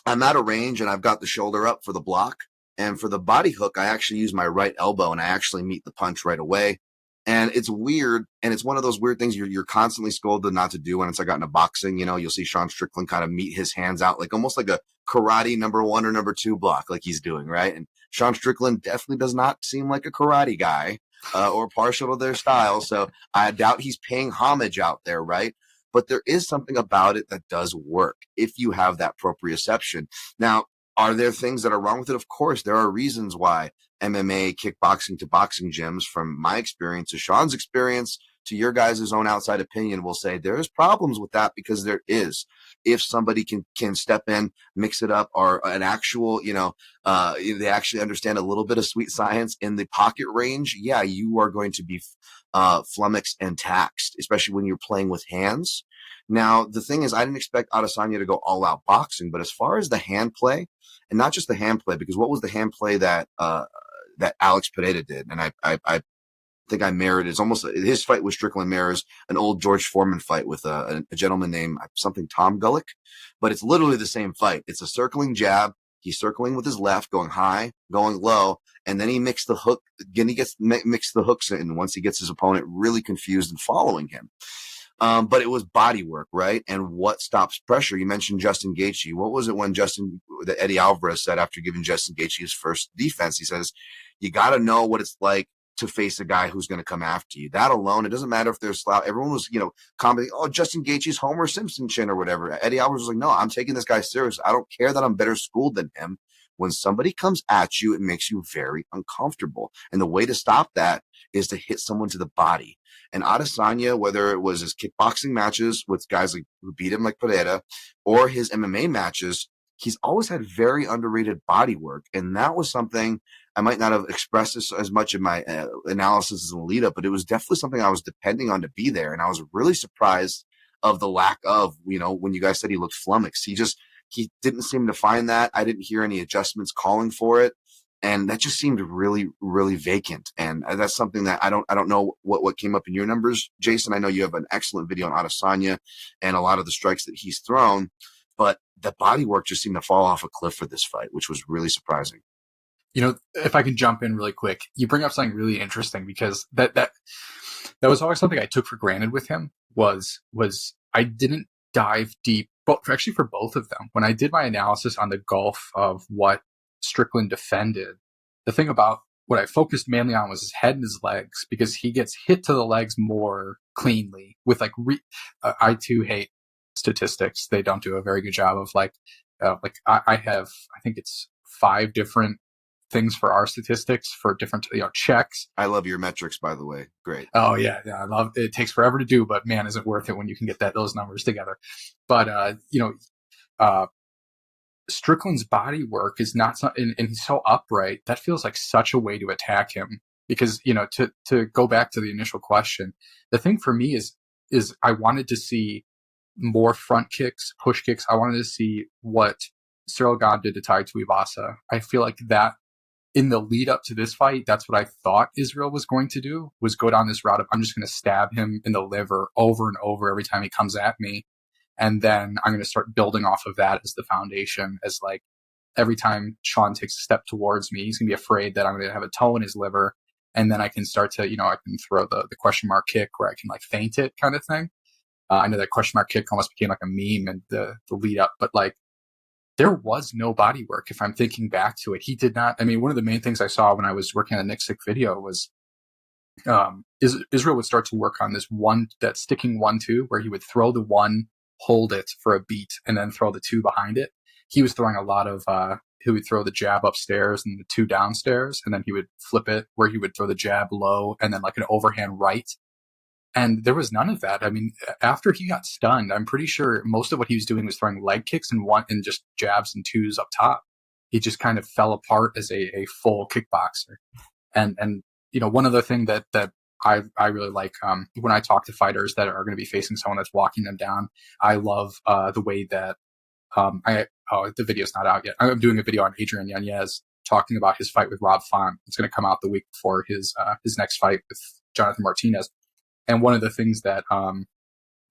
out of range and I've got the shoulder up for the block. And for the body hook, I actually use my right elbow and I actually meet the punch right away. And it's weird. And it's one of those weird things you're constantly scolded not to do when it's like out in a boxing. You know, you'll see Sean Strickland kind of meet his hands out, like almost like a karate number 1 or number 2 block, like he's doing, right? And Sean Strickland definitely does not seem like a karate guy or partial to their style. So I doubt he's paying homage out there, right? But there is something about it that does work if you have that proprioception. Now, are there things that are wrong with it? Of course, there are reasons why MMA, kickboxing to boxing gyms, from my experience to Sean's experience to your guys' own outside opinion, will say there's problems with that, because there is. If somebody can step in, mix it up, or an actual, they actually understand a little bit of sweet science in the pocket range, yeah, you are going to be flummoxed and taxed, especially when you're playing with hands. Now, the thing is, I didn't expect Adesanya to go all out boxing, but as far as the hand play, and not just the hand play, because what was the hand play that Alex Pereira did? And I think I mirrored, it's almost, his fight with Strickland mirrors an old George Foreman fight with a gentleman named something Tom Gullick, but it's literally the same fight. It's a circling jab. He's circling with his left, going high, going low, and then he mixed the hook. Again, he gets mixed the hooks in once he gets his opponent really confused and following him. But it was body work, right? And what stops pressure? You mentioned Justin Gaethje. What was it when Eddie Alvarez said after giving Justin Gaethje his first defense? He says, you got to know what it's like to face a guy who's going to come after you. That alone, it doesn't matter if there's everyone was, commenting, oh, Justin Gaethje's Homer Simpson chin or whatever. Eddie Alvarez was like, no, I'm taking this guy serious. I don't care that I'm better schooled than him. When somebody comes at you, it makes you very uncomfortable. And the way to stop that is to hit someone to the body. And Adesanya, whether it was his kickboxing matches with guys who beat him like Pereira, or his MMA matches, he's always had very underrated body work. And that was something I might not have expressed as much in my analysis as an lead up, but it was definitely something I was depending on to be there. And I was really surprised of the lack of, when you guys said he looked flummoxed. He didn't seem to find that. I didn't hear any adjustments calling for it. And that just seemed really, really vacant. And that's something that I don't know what came up in your numbers, Jason. I know you have an excellent video on Adesanya and a lot of the strikes that he's thrown, but the body work just seemed to fall off a cliff for this fight, which was really surprising. If I can jump in really quick, you bring up something really interesting, because that was always something I took for granted with him was I didn't dive deep, but actually for both of them. When I did my analysis on the gulf of what Strickland defended, the thing about what I focused mainly on was his head and his legs, because he gets hit to the legs more cleanly with I too hate statistics. They don't do a very good job of I think it's 5 different things for our statistics for different checks. I love your metrics, by the way. Great. Oh yeah, I love it. It takes forever to do, but man, is it worth it when you can get those numbers together. But Strickland's body work is not and he's so upright. That feels like such a way to attack him, because to go back to the initial question, the thing for me is I wanted to see more front kicks, push kicks. I wanted to see what Cyril Gane did to Tai Tuivasa. I feel like that in the lead up to this fight, that's what I thought Israel was going to do, was go down this route of, I'm just going to stab him in the liver over and over every time he comes at me. And then I'm going to start building off of that as the foundation, as every time Sean takes a step towards me, he's going to be afraid that I'm going to have a toe in his liver. And then I can start to, I can throw the question mark kick where I can feint it kind of thing. I know that question mark kick almost became like a meme and the lead up, but there was no body work. If I'm thinking back to it, he did not. I mean, one of the main things I saw when I was working on the Nick Sick video was Israel would start to work on that sticking 1-2, where he would throw the 1, hold it for a beat, and then throw the 2 behind it. He was throwing a lot of, he would throw the jab upstairs and the 2 downstairs, and then he would flip it where he would throw the jab low and then an overhand right. And there was none of that. I mean, after he got stunned, I'm pretty sure most of what he was doing was throwing leg kicks and just jabs and 2s up top. He just kind of fell apart as a full kickboxer. And one other thing that I really like, when I talk to fighters that are going to be facing someone that's walking them down, I love the way that the video's not out yet. I'm doing a video on Adrian Yanez talking about his fight with Rob Font. It's going to come out the week before his next fight with Jonathan Martinez. And one of the things that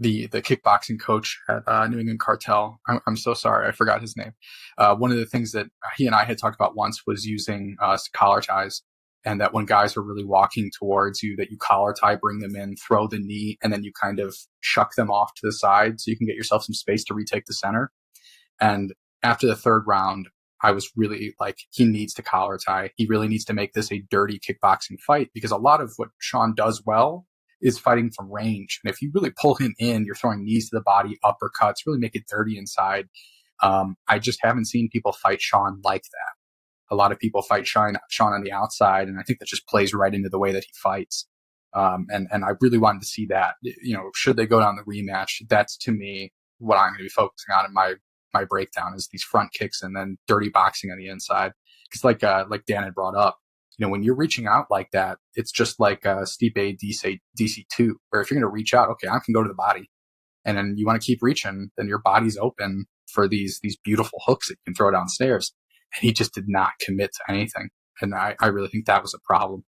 the kickboxing coach at New England Cartel. I'm so sorry, I forgot his name. One of the things that he and I had talked about once was using collar ties, and that when guys are really walking towards you, that you collar tie, bring them in, throw the knee, and then you kind of shuck them off to the side so you can get yourself some space to retake the center. And after the third round, I was really like, he needs to collar tie. He really needs to make this a dirty kickboxing fight, because a lot of what Sean does well is fighting from range. And if you really pull him in, you're throwing knees to the body, uppercuts, really make it dirty inside. I just haven't seen people fight Sean like that. A lot of people fight Sean on the outside, and I think that just plays right into the way that he fights. And I really wanted to see that. You know, should they go down the rematch? That's, to me, what I'm going to be focusing on in my breakdown, is these front kicks and then dirty boxing on the inside. Because like Dan had brought up, you know, when you're reaching out like that, it's just like Stipe DC2, where if you're going to reach out, okay, I can go to the body, and then you want to keep reaching, then your body's open for these beautiful hooks that you can throw downstairs. And he just did not commit to anything. And I really think that was a problem.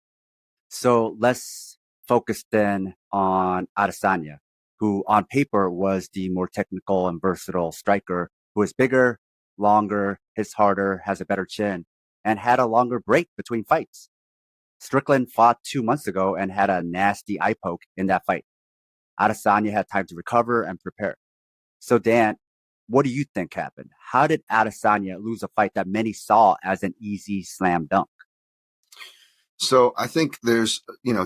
So let's focus then on Adesanya, who on paper was the more technical and versatile striker, who is bigger, longer, hits harder, has a better chin, and had a longer break between fights. Strickland fought 2 months ago and had a nasty eye poke in that fight. Adesanya had time to recover and prepare. So Dan, what do you think happened? How did Adesanya lose a fight that many saw as an easy slam dunk? So I think there's,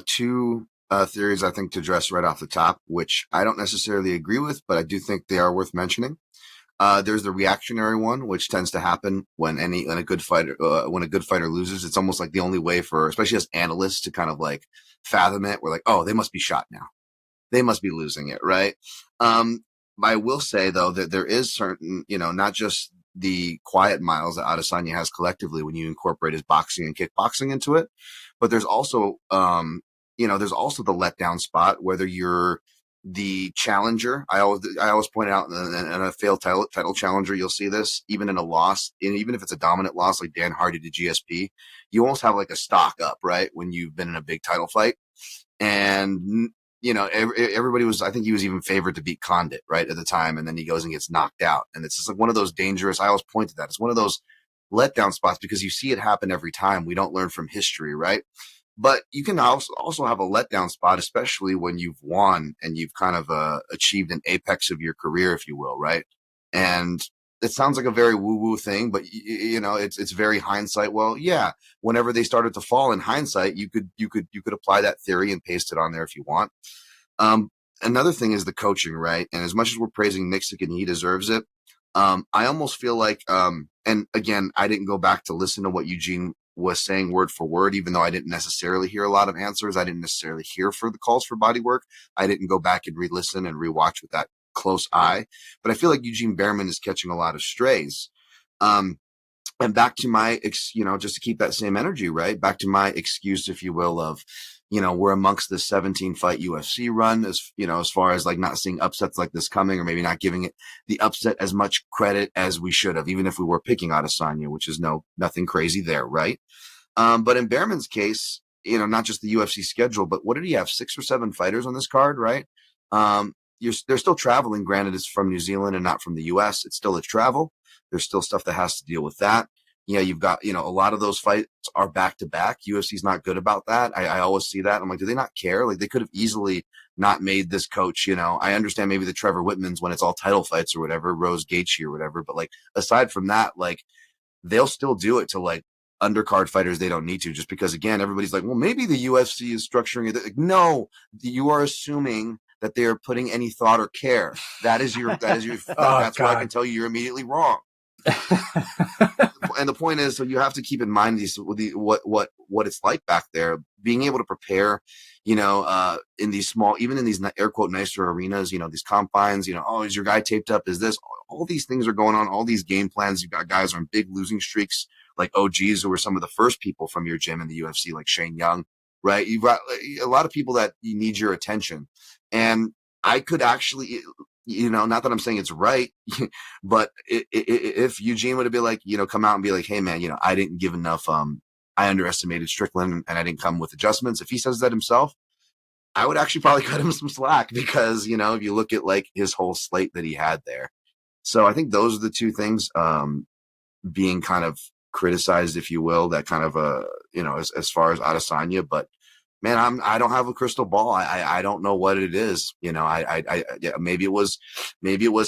two theories I think to address right off the top, which I don't necessarily agree with, but I do think they are worth mentioning. There's the reactionary one, which tends to happen when a good fighter loses. It's almost like the only way for, especially as analysts, to kind of like fathom it. We're like, oh, they must be shot now. They must be losing it, right? I will say though that there is certain, not just the quiet miles that Adesanya has collectively when you incorporate his boxing and kickboxing into it, but there's also, there's also the letdown spot, whether you're the challenger. I always point out in a failed title challenger, you'll see this even in a loss, and even if it's a dominant loss like Dan Hardy to GSP, you almost have like a stock up, right? When you've been in a big title fight, and everybody was, I think he was even favored to beat Condit right at the time, and then he goes and gets knocked out, and it's just like one of those dangerous. I always point to that. It's one of those letdown spots because you see it happen every time. We don't learn from history, right? But you can also have a letdown spot, especially when you've won and you've kind of achieved an apex of your career, if you will, right? And it sounds like a very woo-woo thing, but it's very hindsight. Well, yeah, whenever they started to fall in hindsight, you could apply that theory and paste it on there if you want. Another thing is the coaching, right? And as much as we're praising Nixick and he deserves it, I almost feel like, and again, I didn't go back to listen to what Eugene was saying word for word, even though I didn't necessarily hear a lot of answers. I didn't necessarily hear for the calls for body work. I didn't go back and re-listen and re-watch with that close eye, but I feel like Eugene Behrman is catching a lot of strays. And back to my, just to keep that same energy, right? Back to my excuse, if you will, of, we're amongst the 17 fight UFC run, as far as like not seeing upsets like this coming, or maybe not giving it the upset as much credit as we should have, even if we were picking Adesanya, which is nothing crazy there, right? But in Behrman's case, not just the UFC schedule, but what did he have? 6 or 7 fighters on this card, right? They're still traveling. Granted, it's from New Zealand and not from the US. It's still a travel. There's still stuff that has to deal with that. Yeah, you've got, a lot of those fights are back to back. UFC's not good about that. I always see that. I'm like, do they not care? Like, they could have easily not made this coach, I understand maybe the Trevor Whitmans when it's all title fights or whatever, Rose Gaethje or whatever. But like, aside from that, like, they'll still do it to like undercard fighters they don't need to, just because, again, everybody's like, well, maybe the UFC is structuring it. Like, no, you are assuming that they are putting any thought or care. That's why I can tell you're immediately wrong. And the point is, so you have to keep in mind what it's like back there, being able to prepare, in these small, even in these air quote nicer arenas, these confines, oh, is your guy taped up? Is this, all these things are going on, all these game plans. You've got guys on big losing streaks, like OGs who were some of the first people from your gym in the UFC, like Shane Young, right? You've got a lot of people that you need your attention. And I could actually, not that I'm saying it's right, but if Eugene would have been like, come out and be like, hey man, I didn't give enough, I underestimated Strickland and I didn't come with adjustments. If he says that himself, I would actually probably cut him some slack because, you know, if you look at like his whole slate that he had there. So I think those are the two things, being kind of criticized, if you will, that kind of, you know, as far as Adesanya, but man, I don't have a crystal ball. I don't know what it is. You know, yeah, maybe it was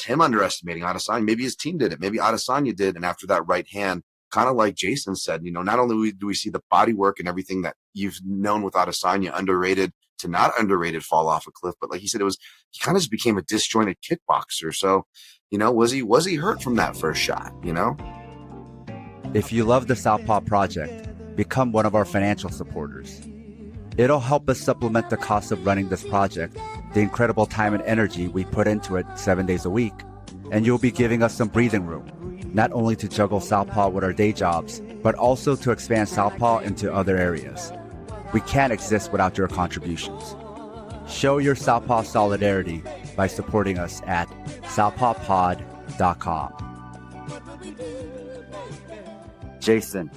him underestimating Adesanya. Maybe his team did it. Maybe Adesanya did. And after that right hand, kind of like Jason said, you know, not only do we see the body work and everything that you've known with Adesanya, underrated to not underrated, fall off a cliff, but like he said, he kind of just became a disjointed kickboxer. So, you know, was he hurt from that first shot? You know, If you love the Southpaw Project, become one of our financial supporters. It'll help us supplement the cost of running this project, the incredible time and energy we put into it 7 days a week, and you'll be giving us some breathing room, not only to juggle Southpaw with our day jobs, but also to expand Southpaw into other areas. We can't exist without your contributions. Show your Southpaw solidarity by supporting us at southpawpod.com. Jason,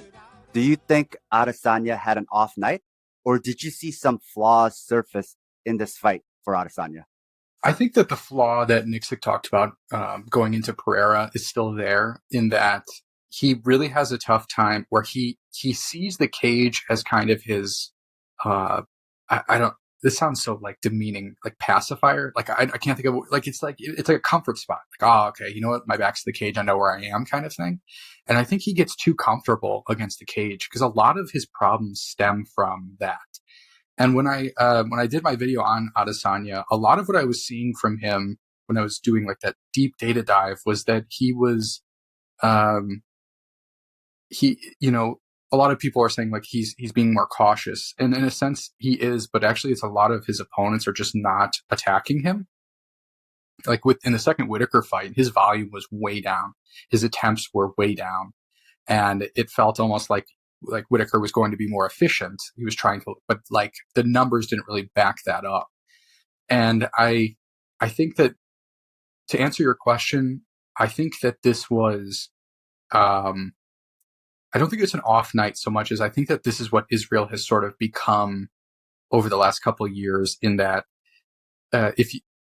do you think Adesanya had an off night, or did you see some flaws surface in this fight for Adesanya? I think that the flaw that Nixick talked about going into Pereira is still there, in that he really has a tough time where he sees the cage as kind of his, this sounds so like demeaning, like pacifier. Like I can't think of, like, it's like a comfort spot. Like, oh, okay, you know what? My back's to the cage. I know where I am, kind of thing. And I think he gets too comfortable against the cage because a lot of his problems stem from that. And when I did my video on Adesanya, a lot of what I was seeing from him when I was doing like that deep data dive was that he was, you know, a lot of people are saying like he's being more cautious, and in a sense he is, but actually it's a lot of his opponents are just not attacking him. Like in the second Whitaker fight, his volume was way down, his attempts were way down, and it felt almost like Whitaker was going to be more efficient. He was trying to, but like the numbers didn't really back that up. And I think that, to answer your question, I think that this was, I don't think it's an off night so much as I think that this is what Israel has sort of become over the last couple of years, in that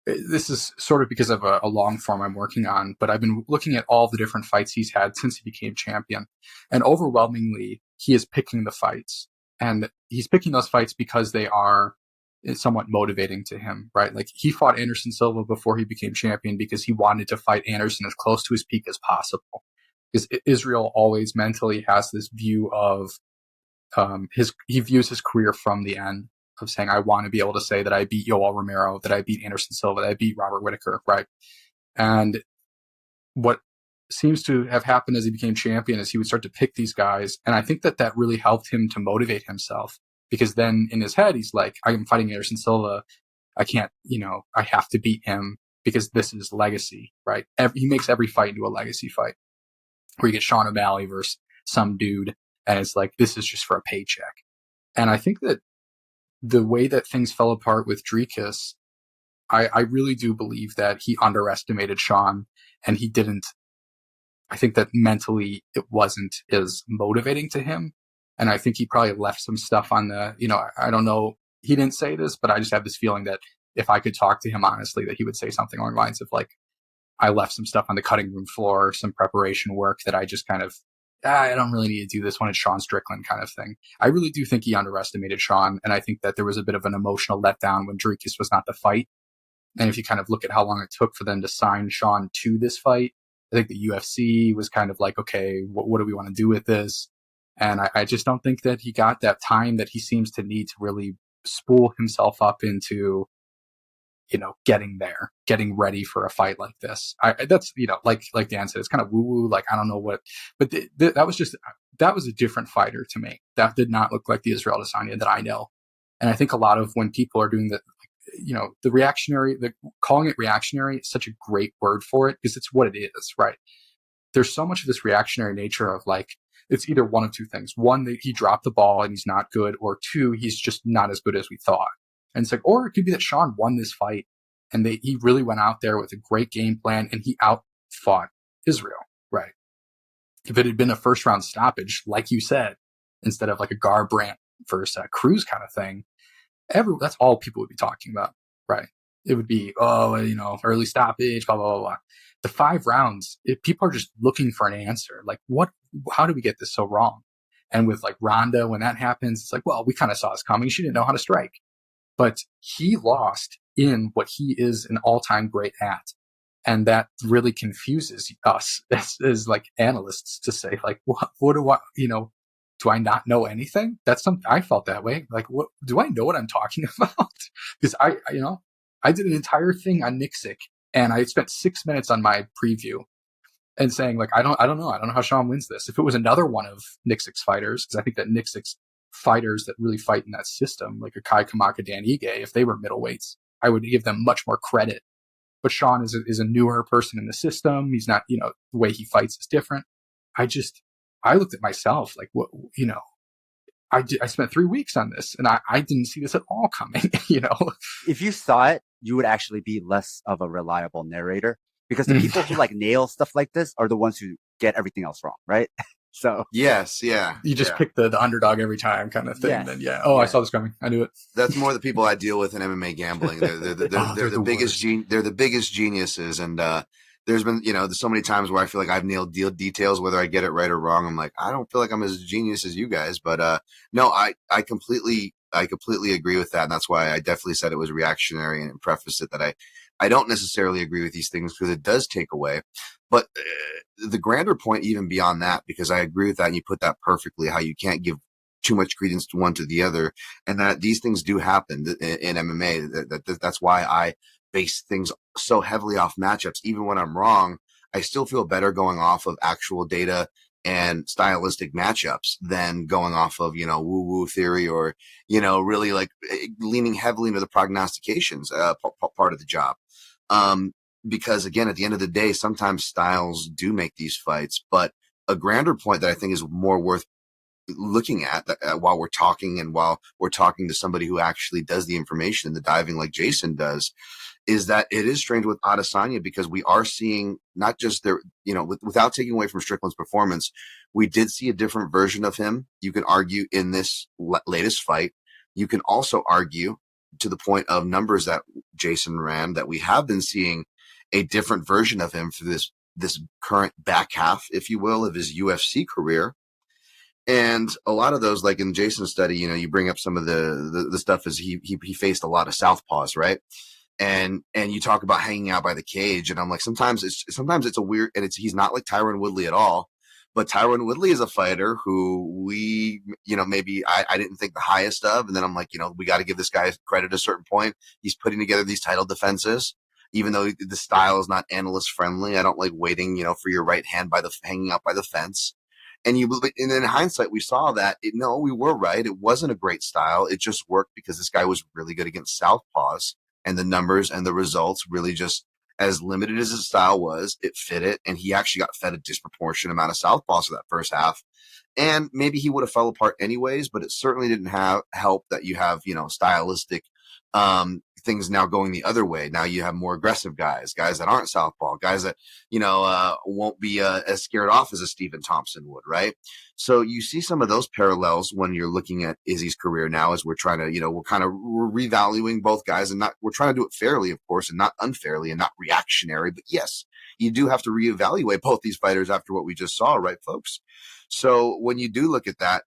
this is sort of because of a long form I'm working on, but I've been looking at all the different fights he's had since he became champion. And overwhelmingly, he is picking the fights. And he's picking those fights because they are somewhat motivating to him, right? Like he fought Anderson Silva before he became champion because he wanted to fight Anderson as close to his peak as possible. Because Israel always mentally has this view of he views his career from the end, of saying, I want to be able to say that I beat Yoel Romero, that I beat Anderson Silva, that I beat Robert Whitaker, right? And what seems to have happened as he became champion is he would start to pick these guys. And I think that really helped him to motivate himself, because then in his head, he's like, I'm fighting Anderson Silva. I can't, you know, I have to beat him because this is legacy, right? He makes every fight into a legacy fight, where you get Sean O'Malley versus some dude, and it's like, this is just for a paycheck. And I think that the way that things fell apart with Dricus, I really do believe that he underestimated Sean, and he didn't. I think that mentally it wasn't as motivating to him. And I think he probably left some stuff on the, you know, I don't know, he didn't say this, but I just have this feeling that if I could talk to him honestly, that he would say something along the lines of like, I left some stuff on the cutting room floor, some preparation work that I just kind of, I don't really need to do this when it's Sean Strickland kind of thing. I really do think he underestimated Sean. And I think that there was a bit of an emotional letdown when Dricus was not the fight. And if you kind of look at how long it took for them to sign Sean to this fight, I think the UFC was kind of like, okay, what do we want to do with this? And I just don't think that he got that time that he seems to need to really spool himself up into, you know, getting there, getting ready for a fight like this. That's, you know, like Dan said, it's kind of woo-woo, like, I don't know what, but that was a different fighter to me. That did not look like the Israel Adesanya that I know. And I think a lot of when people are doing you know, calling it reactionary is such a great word for it, because it's what it is, right? There's so much of this reactionary nature of like, it's either one of two things. One, that he dropped the ball and he's not good, or two, he's just not as good as we thought. And it's like, or it could be that Sean won this fight and he really went out there with a great game plan and he outfought Israel, right? If it had been a first round stoppage, like you said, instead of like a Garbrandt versus Cruz kind of thing, That's all people would be talking about, right? It would be, early stoppage, blah, blah, blah, blah. The 5 rounds, people are just looking for an answer. Like, how did we get this so wrong? And with like Ronda, when that happens, it's like, well, we kind of saw this coming. She didn't know how to strike. But he lost in what he is an all-time great at. And that really confuses us as like analysts to say, like, what do I, do I not know anything? That's something I felt that way. Like, what do I know what I'm talking about? Because I did an entire thing on Nixick, and I spent 6 minutes on my preview and saying, like, I don't know how Sean wins this. If it was another one of Nixick's fighters, because I think that Nixick's fighters that really fight in that system, like a Kai Kamaka, Dan Ige, if they were middleweights, I would give them much more credit. But Sean is a newer person in the system. He's not, the way he fights is different. I looked at myself like, what, I spent 3 weeks on this, and I didn't see this at all coming, If you saw it, you would actually be less of a reliable narrator, because the people who like nail stuff like this are the ones who get everything else wrong, right? So yes, yeah, you just pick the underdog every time kind of thing. Yes. Then I saw this coming. I knew it. That's more the people I deal with in MMA gambling. They're the biggest they're the biggest geniuses, and there's been there's so many times where I feel like I've nailed details, whether I get it right or wrong. I'm like, I don't feel like I'm as genius as you guys, but no, I completely agree with that, and that's why I definitely said it was reactionary and prefaced it that I don't necessarily agree with these things, because it does take away. But the grander point, even beyond that, because I agree with that, and you put that perfectly, how you can't give too much credence to one to the other, and that these things do happen in MMA. That's why I base things so heavily off matchups. Even when I'm wrong, I still feel better going off of actual data and stylistic matchups than going off of, woo-woo theory, or, really like leaning heavily into the prognostications, part of the job. Because again, at the end of the day, sometimes styles do make these fights, but a grander point that I think is more worth looking at while we're talking, and while we're talking to somebody who actually does the information and the diving like Jason does, is that it is strange with Adesanya, because we are seeing not just their, without taking away from Strickland's performance, we did see a different version of him. You can argue in this latest fight. You can also argue to the point of numbers that Jason ran, that we have been seeing a different version of him for this current back half, if you will, of his UFC career. And a lot of those, like in Jason's study, you bring up some of the stuff as he faced a lot of southpaws, right? And you talk about hanging out by the cage, and I'm like, sometimes it's a weird, and he's not like Tyron Woodley at all, but Tyron Woodley is a fighter who we, maybe I didn't think the highest of, and then I'm like, we got to give this guy credit at a certain point. He's putting together these title defenses, even though the style is not analyst friendly. I don't like waiting, for your right hand hanging out by the fence. And in hindsight, we saw that we were right. It wasn't a great style. It just worked because this guy was really good against southpaws, and the numbers and the results really just, as limited as his style was, it fit it. And he actually got fed a disproportionate amount of southpaws for that first half. And maybe he would have fell apart anyways, but it certainly didn't help that you have, stylistic, things now going the other way. Now you have more aggressive guys that aren't southpaw, guys that, won't be as scared off as a Stephen Thompson would, right? So you see some of those parallels when you're looking at Izzy's career now, as we're trying to, we're revaluing both guys, and we're trying to do it fairly, of course, and not unfairly and not reactionary. But yes, you do have to reevaluate both these fighters after what we just saw, right, folks? So when you do look at that,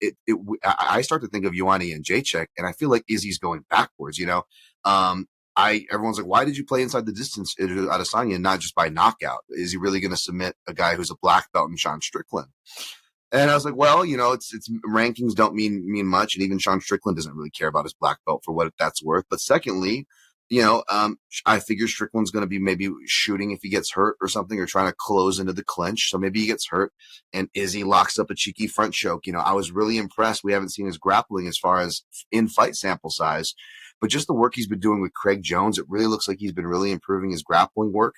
I start to think of Ioane and Jacek, and I feel like Izzy's going backwards, everyone's like, why did you play inside the distance Adesanya and not just by knockout? Is he really going to submit a guy who's a black belt in Sean Strickland? And I was like, well, it's rankings don't mean much, and even Sean Strickland doesn't really care about his black belt for what that's worth. But secondly, I figure Strickland's going to be maybe shooting if he gets hurt or something, or trying to close into the clinch. So maybe he gets hurt and Izzy locks up a cheeky front choke. I was really impressed. We haven't seen his grappling as far as in fight sample size, but just the work he's been doing with Craig Jones, it really looks like he's been really improving his grappling work.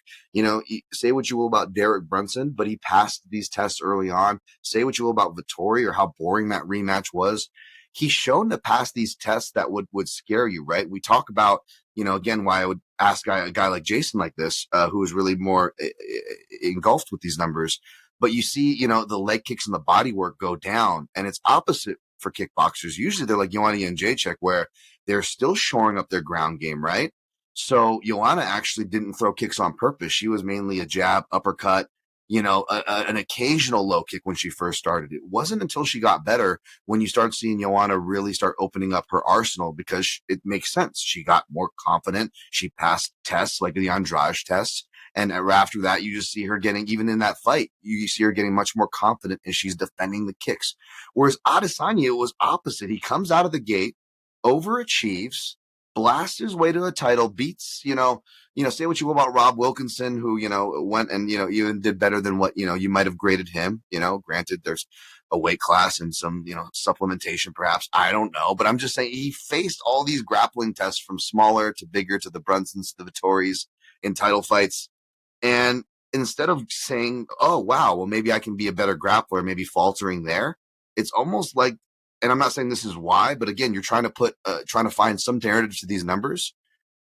Say what you will about Derek Brunson, but he passed these tests early on. Say what you will about Vettori or how boring that rematch was. He's shown to pass these tests that would scare you, right? We talk about, again, why I would ask a guy like Jason like this, who is really more engulfed with these numbers. But you see, the leg kicks and the body work go down, and it's opposite for kickboxers. Usually they're like Joanna Jędrzejczyk, where they're still shoring up their ground game, right? So Joanna actually didn't throw kicks on purpose. She was mainly a jab, uppercut, an occasional low kick when she first started. It wasn't until she got better when you start seeing Joanna really start opening up her arsenal, because it makes sense. She got more confident. She passed tests like the Andrade test. And after that, you just see her getting, even in that fight, you see her getting much more confident and she's defending the kicks. Whereas Adesanya was opposite. He comes out of the gate, overachieves, blasts his way to the title, beats, say what you will about Rob Wilkinson, who, went and, even did better than what, you might have graded him. Granted, there's a weight class and some, supplementation perhaps. I don't know. But I'm just saying he faced all these grappling tests from smaller to bigger, to the Brunsons, to the Vittoris in title fights. And instead of saying, oh, wow, well, maybe I can be a better grappler, maybe faltering there, it's almost like, and I'm not saying this is why, but again, you're trying to find some narrative to these numbers,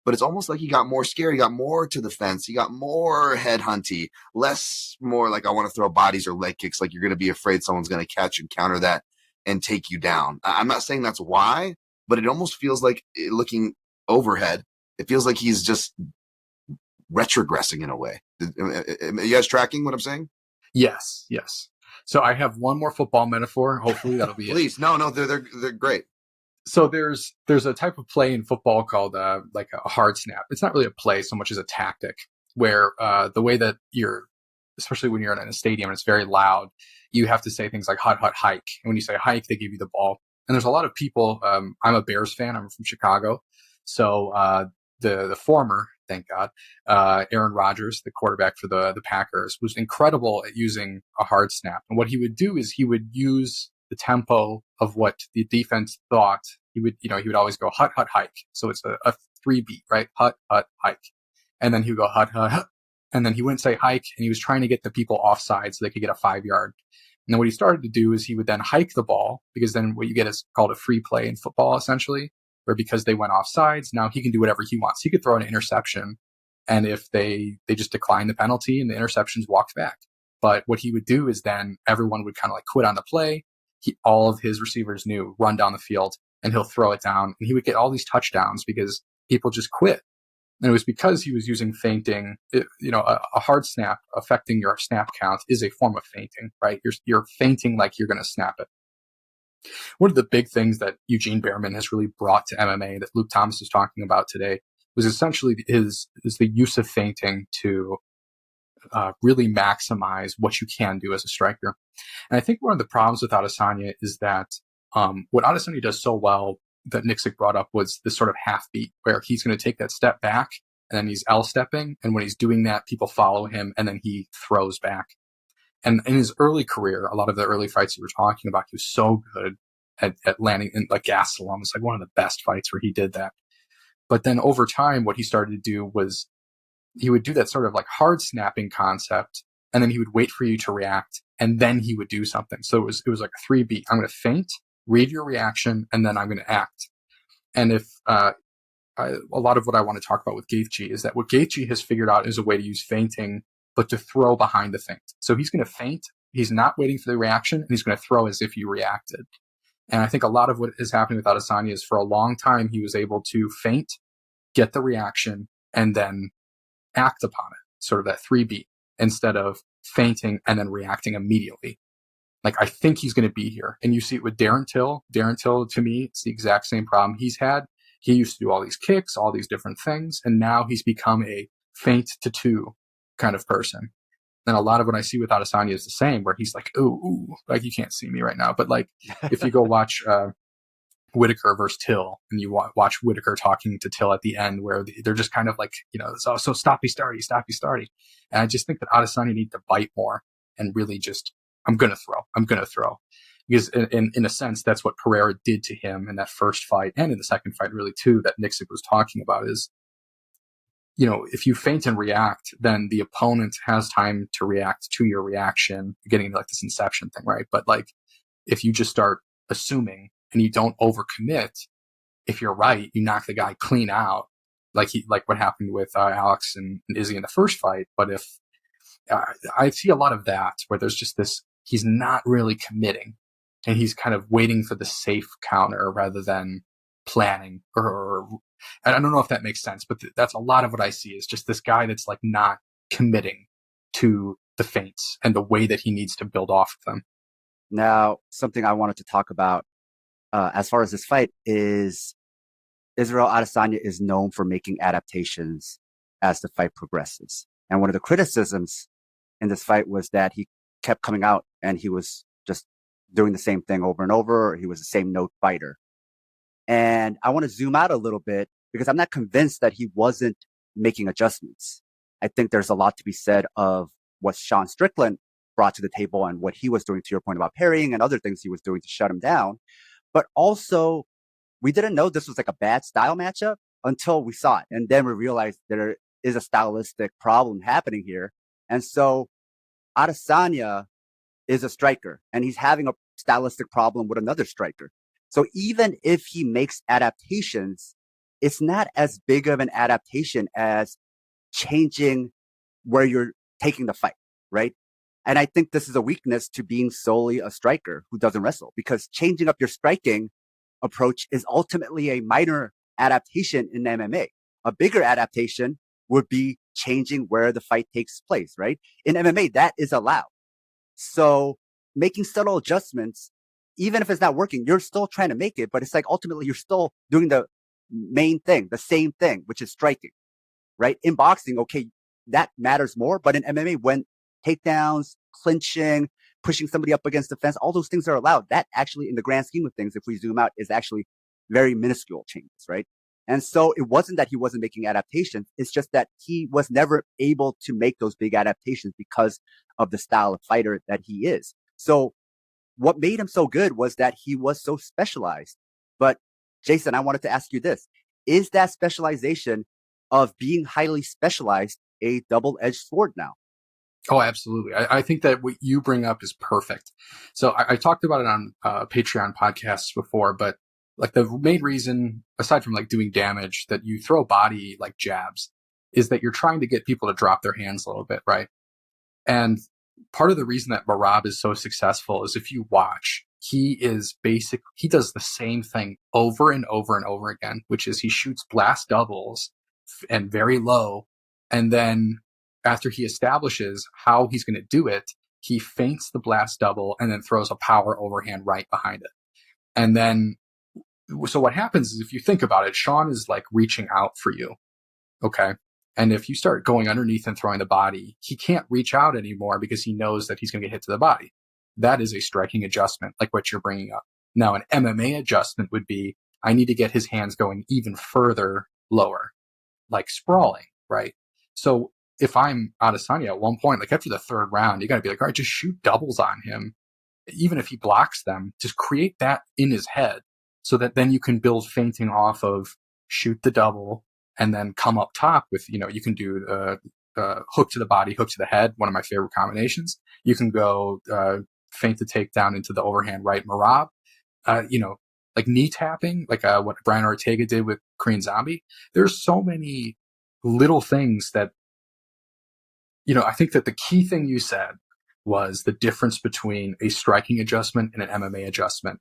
but it's almost like he got more scared. He got more to the fence. He got more headhunty, more like I want to throw bodies or leg kicks, like you're going to be afraid someone's going to catch and counter that and take you down. I'm not saying that's why, but it almost feels like, looking overhead, it feels like he's just retrogressing in a way. Are you guys tracking what I'm saying? Yes. So I have one more football metaphor. Hopefully that'll be Please. it. No, they're great. So there's a type of play in football called like a hard snap. It's not really a play so much as a tactic, where the way that especially when you're in a stadium and it's very loud, you have to say things like hut, hut, hike. And when you say hike, they give you the ball. And there's a lot of people, I'm a Bears fan. I'm from Chicago. So the former, thank God, Aaron Rodgers, the quarterback for the Packers, was incredible at using a hard snap. And what he would do is he would use the tempo of what the defense thought. He would always go hut, hut, hike. So it's a 3-beat, right? Hut, hut, hike. And then he would go hut, hut, hut. And then he wouldn't say hike, and he was trying to get the people offside so they could get a 5-yard. And then what he started to do is he would then hike the ball, because then what you get is called a free play in football, essentially, where because they went offsides, now he can do whatever he wants. He could throw an interception, and if they just decline the penalty and the interception's walked back. But what he would do is then everyone would kind of like quit on the play. All of his receivers knew, run down the field, and he'll throw it down. And he would get all these touchdowns because people just quit. And it was because he was using feinting. A hard snap affecting your snap count is a form of feinting, right? You're feinting like you're going to snap it. One of the big things that Eugene Behrman has really brought to MMA that Luke Thomas is talking about today was essentially is the use of feinting to really maximize what you can do as a striker. And I think one of the problems with Adesanya is that what Adesanya does so well that Nixick brought up was this sort of half beat, where he's going to take that step back and then he's L-stepping. And when he's doing that, people follow him and then he throws back. And in his early career, a lot of the early fights you were talking about, he was so good at landing in like Gastelum. It's like one of the best fights where he did that. But then over time, what he started to do was he would do that sort of like hard snapping concept, and then he would wait for you to react, and then he would do something. So it was like a 3-beat. I'm going to feint, read your reaction, and then I'm going to act. And if a lot of what I want to talk about with Gaethje is that what Gaethje has figured out is a way to use feinting, but to throw behind the feint. So he's going to feint. He's not waiting for the reaction, and he's going to throw as if you reacted. And I think a lot of what is happening with Adesanya is for a long time, he was able to feint, get the reaction, and then act upon it, sort of that 3-beat, instead of feinting and then reacting immediately. Like, I think he's going to be here. And you see it with Darren Till. Darren Till, to me, it's the exact same problem he's had. He used to do all these kicks, all these different things, and now he's become a feint to 2 kind of person. And a lot of what I see with Adesanya is the same, where he's like, ooh, like you can't see me right now. But like, if you go watch Whitaker versus Till, and you watch Whitaker talking to Till at the end, where they're just kind of like, so stoppy starty. And I just think that Adesanya needs to bite more and really just, I'm going to throw. Because in a sense, that's what Pereira did to him in that first fight, and in the second fight really too, that Nixick was talking about is, if you feint and react, then the opponent has time to react to your reaction, getting into like this inception thing, right? But like, if you just start assuming and you don't overcommit, if you're right, you knock the guy clean out, like what happened with Alex and Izzy in the first fight. But if I see a lot of that, where there's just this, he's not really committing. and he's kind of waiting for the safe counter rather than planning or I don't know if that makes sense, but that's a lot of what I see is just this guy that's like not committing to the feints and the way that he needs to build off of them. Now, something I wanted to talk about as far as this fight is Israel Adesanya is known for making adaptations as the fight progresses. And one of the criticisms in this fight was that he kept coming out and he was just doing the same thing over and over. He was the same note fighter. And I want to zoom out a little bit because I'm not convinced that he wasn't making adjustments. I think there's a lot to be said of what Sean Strickland brought to the table and what he was doing, to your point about parrying and other things he was doing to shut him down. But also, we didn't know this was like a bad style matchup until we saw it. And then we realized there is a stylistic problem happening here. And so Adesanya is a striker and he's having a stylistic problem with another striker. So even if he makes adaptations, it's not as big of an adaptation as changing where you're taking the fight, right? And I think this is a weakness to being solely a striker who doesn't wrestle, because changing up your striking approach is ultimately a minor adaptation in MMA. A bigger adaptation would be changing where the fight takes place, right? In MMA, that is allowed. So making subtle adjustments, even if it's not working, you're still trying to make it, but it's like ultimately you're still doing the main thing, the same thing, which is striking, right? In boxing, okay, that matters more. But in MMA, when takedowns, clinching, pushing somebody up against the fence, all those things are allowed. That actually, in the grand scheme of things, if we zoom out, is actually very minuscule changes, right? And so it wasn't that he wasn't making adaptations. It's just that he was never able to make those big adaptations because of the style of fighter that he is. So what made him so good was that he was so specialized. But Jason, I wanted to ask you this. Is that specialization of being highly specialized a double-edged sword now? Oh, absolutely. I think that what you bring up is perfect. So I talked about it on Patreon podcasts before, but like the main reason, aside from like doing damage, that you throw body like jabs is that you're trying to get people to drop their hands a little bit, right? And part of the reason that Merab is so successful is if you watch, he does the same thing over and over and over again, which is he shoots blast doubles and very low. And then after he establishes how he's going to do it, he feints the blast double and then throws a power overhand right behind it. And then, so what happens is if you think about it, Sean is like reaching out for you. Okay. And if you start going underneath and throwing the body, he can't reach out anymore because he knows that he's going to get hit to the body. That is a striking adjustment, like what you're bringing up. Now, an MMA adjustment would be, I need to get his hands going even further lower, like sprawling, right? So if I'm Adesanya at one point, like after the third round, you got to be like, all right, just shoot doubles on him. Even if he blocks them, just create that in his head so that then you can build feinting off of shoot the double and then come up top with, you can do hook to the body, hook to the head, one of my favorite combinations. You can go feint the takedown into the overhand right Merab. Like knee tapping, like what Brian Ortega did with Korean Zombie. There's so many little things that, I think that the key thing you said was the difference between a striking adjustment and an MMA adjustment.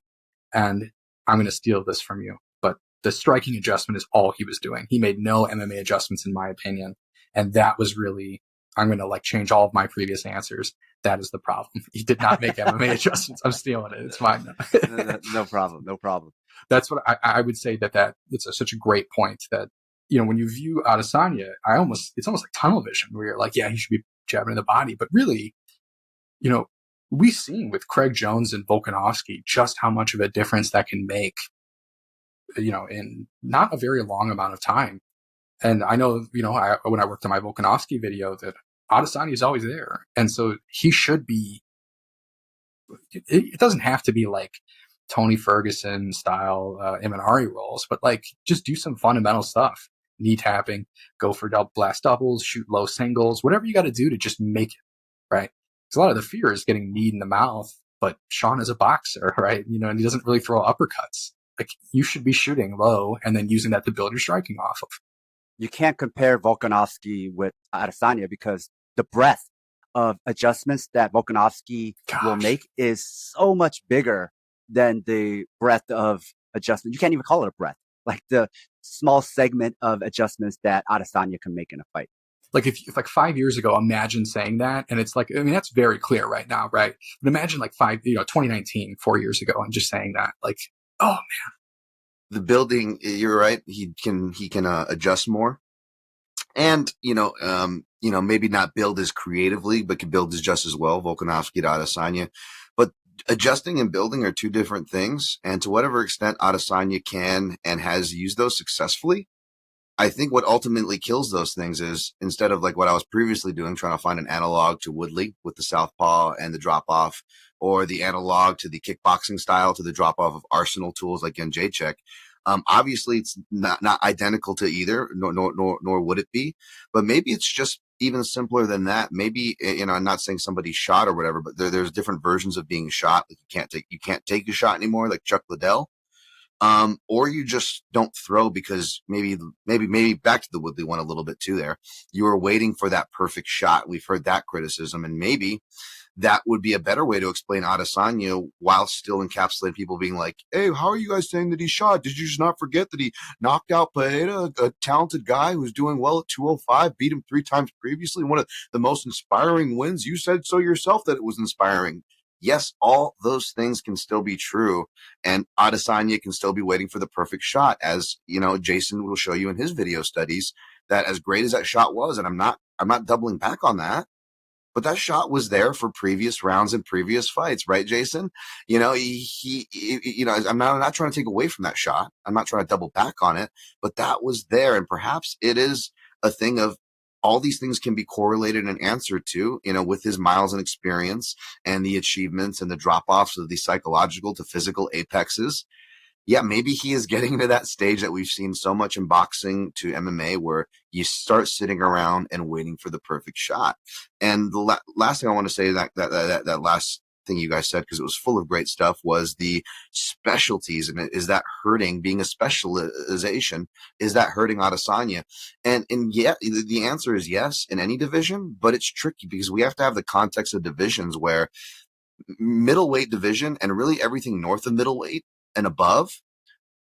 And I'm going to steal this from you, but the striking adjustment is all he was doing. He made no MMA adjustments, in my opinion. And that was really, I'm going to like change all of my previous answers. That is the problem. He did not make MMA adjustments. I'm stealing it. It's fine. No problem. No problem. That's what I would say that it's such a great point that, when you view Adesanya, it's almost like tunnel vision where you're like, yeah, he should be jabbing in the body. But really, we've seen with Craig Jones and Volkanovski just how much of a difference that can make, in not a very long amount of time. And I know, when I worked on my Volkanovski video that Adesanya is always there. And so he should be, it doesn't have to be like Tony Ferguson style Imanari rolls, but like just do some fundamental stuff. Knee tapping, go for blast doubles, shoot low singles, whatever you got to do to just make it, right? Because a lot of the fear is getting kneed in the mouth, but Sean is a boxer, right? And he doesn't really throw uppercuts. Like you should be shooting low and then using that to build your striking off of. You can't compare Volkanovski with Adesanya because the breadth of adjustments that Volkanovski will make is so much bigger than the breadth of adjustment. You can't even call it a breadth. Like the small segment of adjustments that Adesanya can make in a fight. Like if like 5 years ago, imagine saying that. And it's like, I mean, that's very clear right now, right? But imagine like 2019, 4 years ago, and just saying that, like, oh man. The building, you're right. He can adjust more. And, maybe not build as creatively, but can build as just as well, Volkanovski to Adesanya. But adjusting and building are two different things. And to whatever extent Adesanya can and has used those successfully, I think what ultimately kills those things is, instead of like what I was previously doing, trying to find an analog to Woodley with the southpaw and the drop off, or the analog to the kickboxing style to the drop off of arsenal tools like Jędrzejczyk. Obviously it's not identical to either, nor would it be, but maybe it's just even simpler than that. Maybe, I'm not saying somebody's shot or whatever, but there's different versions of being shot. Like you can't take a shot anymore, like Chuck Liddell. Or you just don't throw because maybe back to the Woodley one a little bit too there. You were waiting for that perfect shot. We've heard that criticism, and maybe that would be a better way to explain Adesanya while still encapsulating people being like, hey, how are you guys saying that he shot? Did you just not forget that he knocked out Pereira, a talented guy who's doing well at 205, beat him 3 times previously, one of the most inspiring wins? You said so yourself that it was inspiring. Yes, all those things can still be true, and Adesanya can still be waiting for the perfect shot, as Jason will show you in his video studies, that as great as that shot was, and I'm not doubling back on that, but that shot was there for previous rounds and previous fights, right, Jason? I'm not trying to take away from that shot. I'm not trying to double back on it, but that was there, and perhaps it is a thing of all these things can be correlated and answered to, with his miles and experience and the achievements and the drop-offs of the psychological to physical apexes. Yeah, maybe he is getting to that stage that we've seen so much in boxing to MMA, where you start sitting around and waiting for the perfect shot. And the last thing I want to say, that last thing you guys said, because it was full of great stuff, was the specialties. And is that hurting, being a specialization, is that hurting Adesanya? And yeah, the answer is yes in any division, but it's tricky because we have to have the context of divisions where middleweight division and really everything north of middleweight and above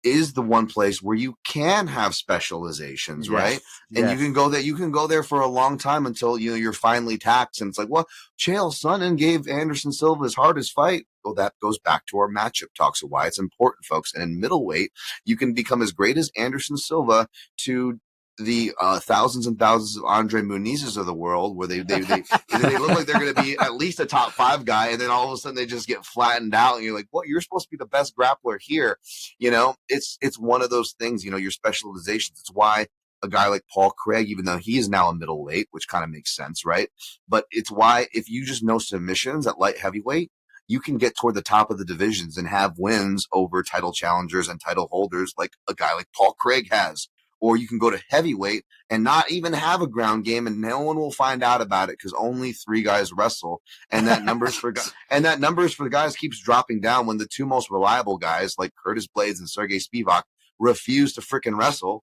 is the one place where you can have specializations, yes, right? Yes. And you can go there for a long time until you're finally taxed. And it's like, well, Chael Sonnen gave Anderson Silva his hardest fight. Well, that goes back to our matchup talks of why it's important, folks. And in middleweight, you can become as great as Anderson Silva to the thousands and thousands of Andre Munizes of the world, where they look like they're going to be at least a top 5 guy, and then all of a sudden they just get flattened out, and you're like, "What? You're supposed to be the best grappler here." It's one of those things. Your specializations. It's why a guy like Paul Craig, even though he is now a middleweight, which kind of makes sense, right? But it's why if you just know submissions at light heavyweight, you can get toward the top of the divisions and have wins over title challengers and title holders like a guy like Paul Craig has. Or you can go to heavyweight and not even have a ground game, and no one will find out about it because only 3 guys wrestle, and that numbers for the guys keeps dropping down when the 2 most reliable guys like Curtis Blades and Sergey Spivak refuse to freaking wrestle.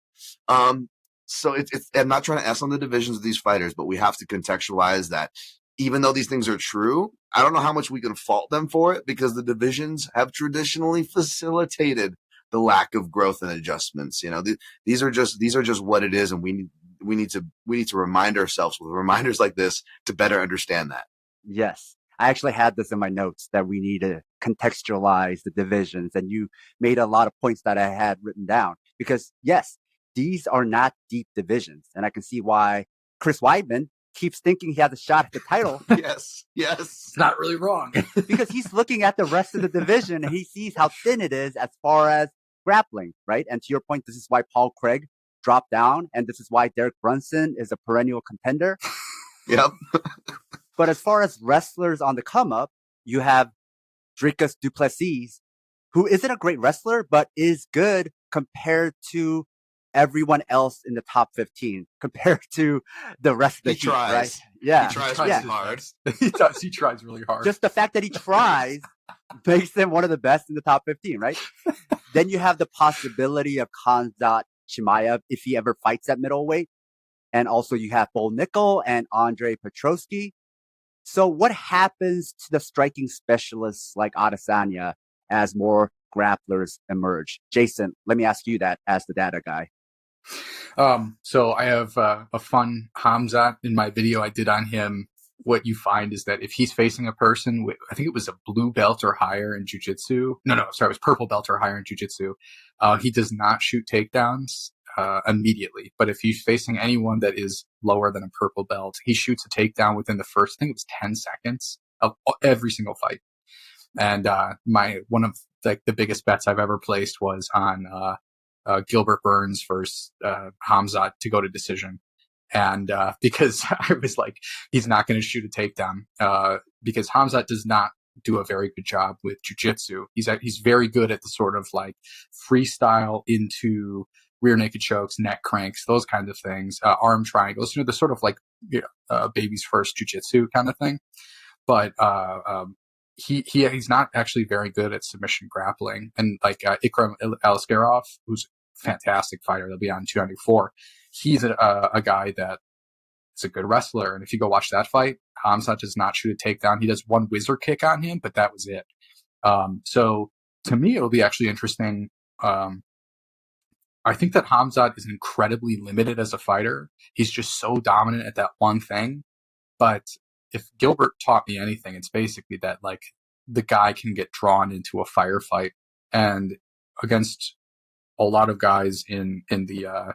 So it's I'm not trying to S on the divisions of these fighters, but we have to contextualize that even though these things are true, I don't know how much we can fault them for it, because the divisions have traditionally facilitated the lack of growth and adjustments. These are just what it is, and we need to remind ourselves with reminders like this to better understand that. Yes, I actually had this in my notes that we need to contextualize the divisions, and you made a lot of points that I had written down, because yes, these are not deep divisions, and I can see why Chris Weidman keeps thinking he has a shot at the title. Yes. It's not really wrong. Because he's looking at the rest of the division and he sees how thin it is as far as grappling, right? And to your point, this is why Paul Craig dropped down, and this is why Derek Brunson is a perennial contender. Yep. But as far as wrestlers on the come up, you have Dricus du Plessis, who isn't a great wrestler, but is good compared to everyone else in the top 15, compared to the rest of the heat, right? Yeah. He tries really hard. He tries really hard. Just the fact that he tries makes him one of the best in the top 15, right? Then you have the possibility of Khamzat Chimaev if he ever fights at middleweight. And also you have Bo Nickel and Andre Petroski. So what happens to the striking specialists like Adesanya as more grapplers emerge? Jason, let me ask you that as the data guy. So I have a fun Hamzat in my video I did on him. What you find is that if he's facing a person with, I think it was a blue belt or higher in jiu-jitsu. Sorry, it was purple belt or higher in jiu-jitsu. He does not shoot takedowns immediately. But if he's facing anyone that is lower than a purple belt, he shoots a takedown within the first, I think it was 10 seconds of every single fight. And one of like the biggest bets I've ever placed was on Gilbert Burns versus Hamzat to go to decision. And because I was like, he's not going to shoot a takedown because Hamzat does not do a very good job with jiu-jitsu. He's very good at the sort of like freestyle into rear naked chokes, neck cranks, those kinds of things, arm triangles, the sort of like baby's first jiu-jitsu kind of thing. But he's not actually very good at submission grappling. And like Ikram Aliskerov, who's a fantastic fighter, they'll be on 294. He's a guy that is a good wrestler. And if you go watch that fight, Hamzat does not shoot a takedown. He does one whizzer kick on him, but that was it. So to me, it'll be actually interesting. I think that Hamzat is incredibly limited as a fighter. He's just so dominant at that one thing. But if Gilbert taught me anything, it's basically that like the guy can get drawn into a firefight, and against a lot of guys in the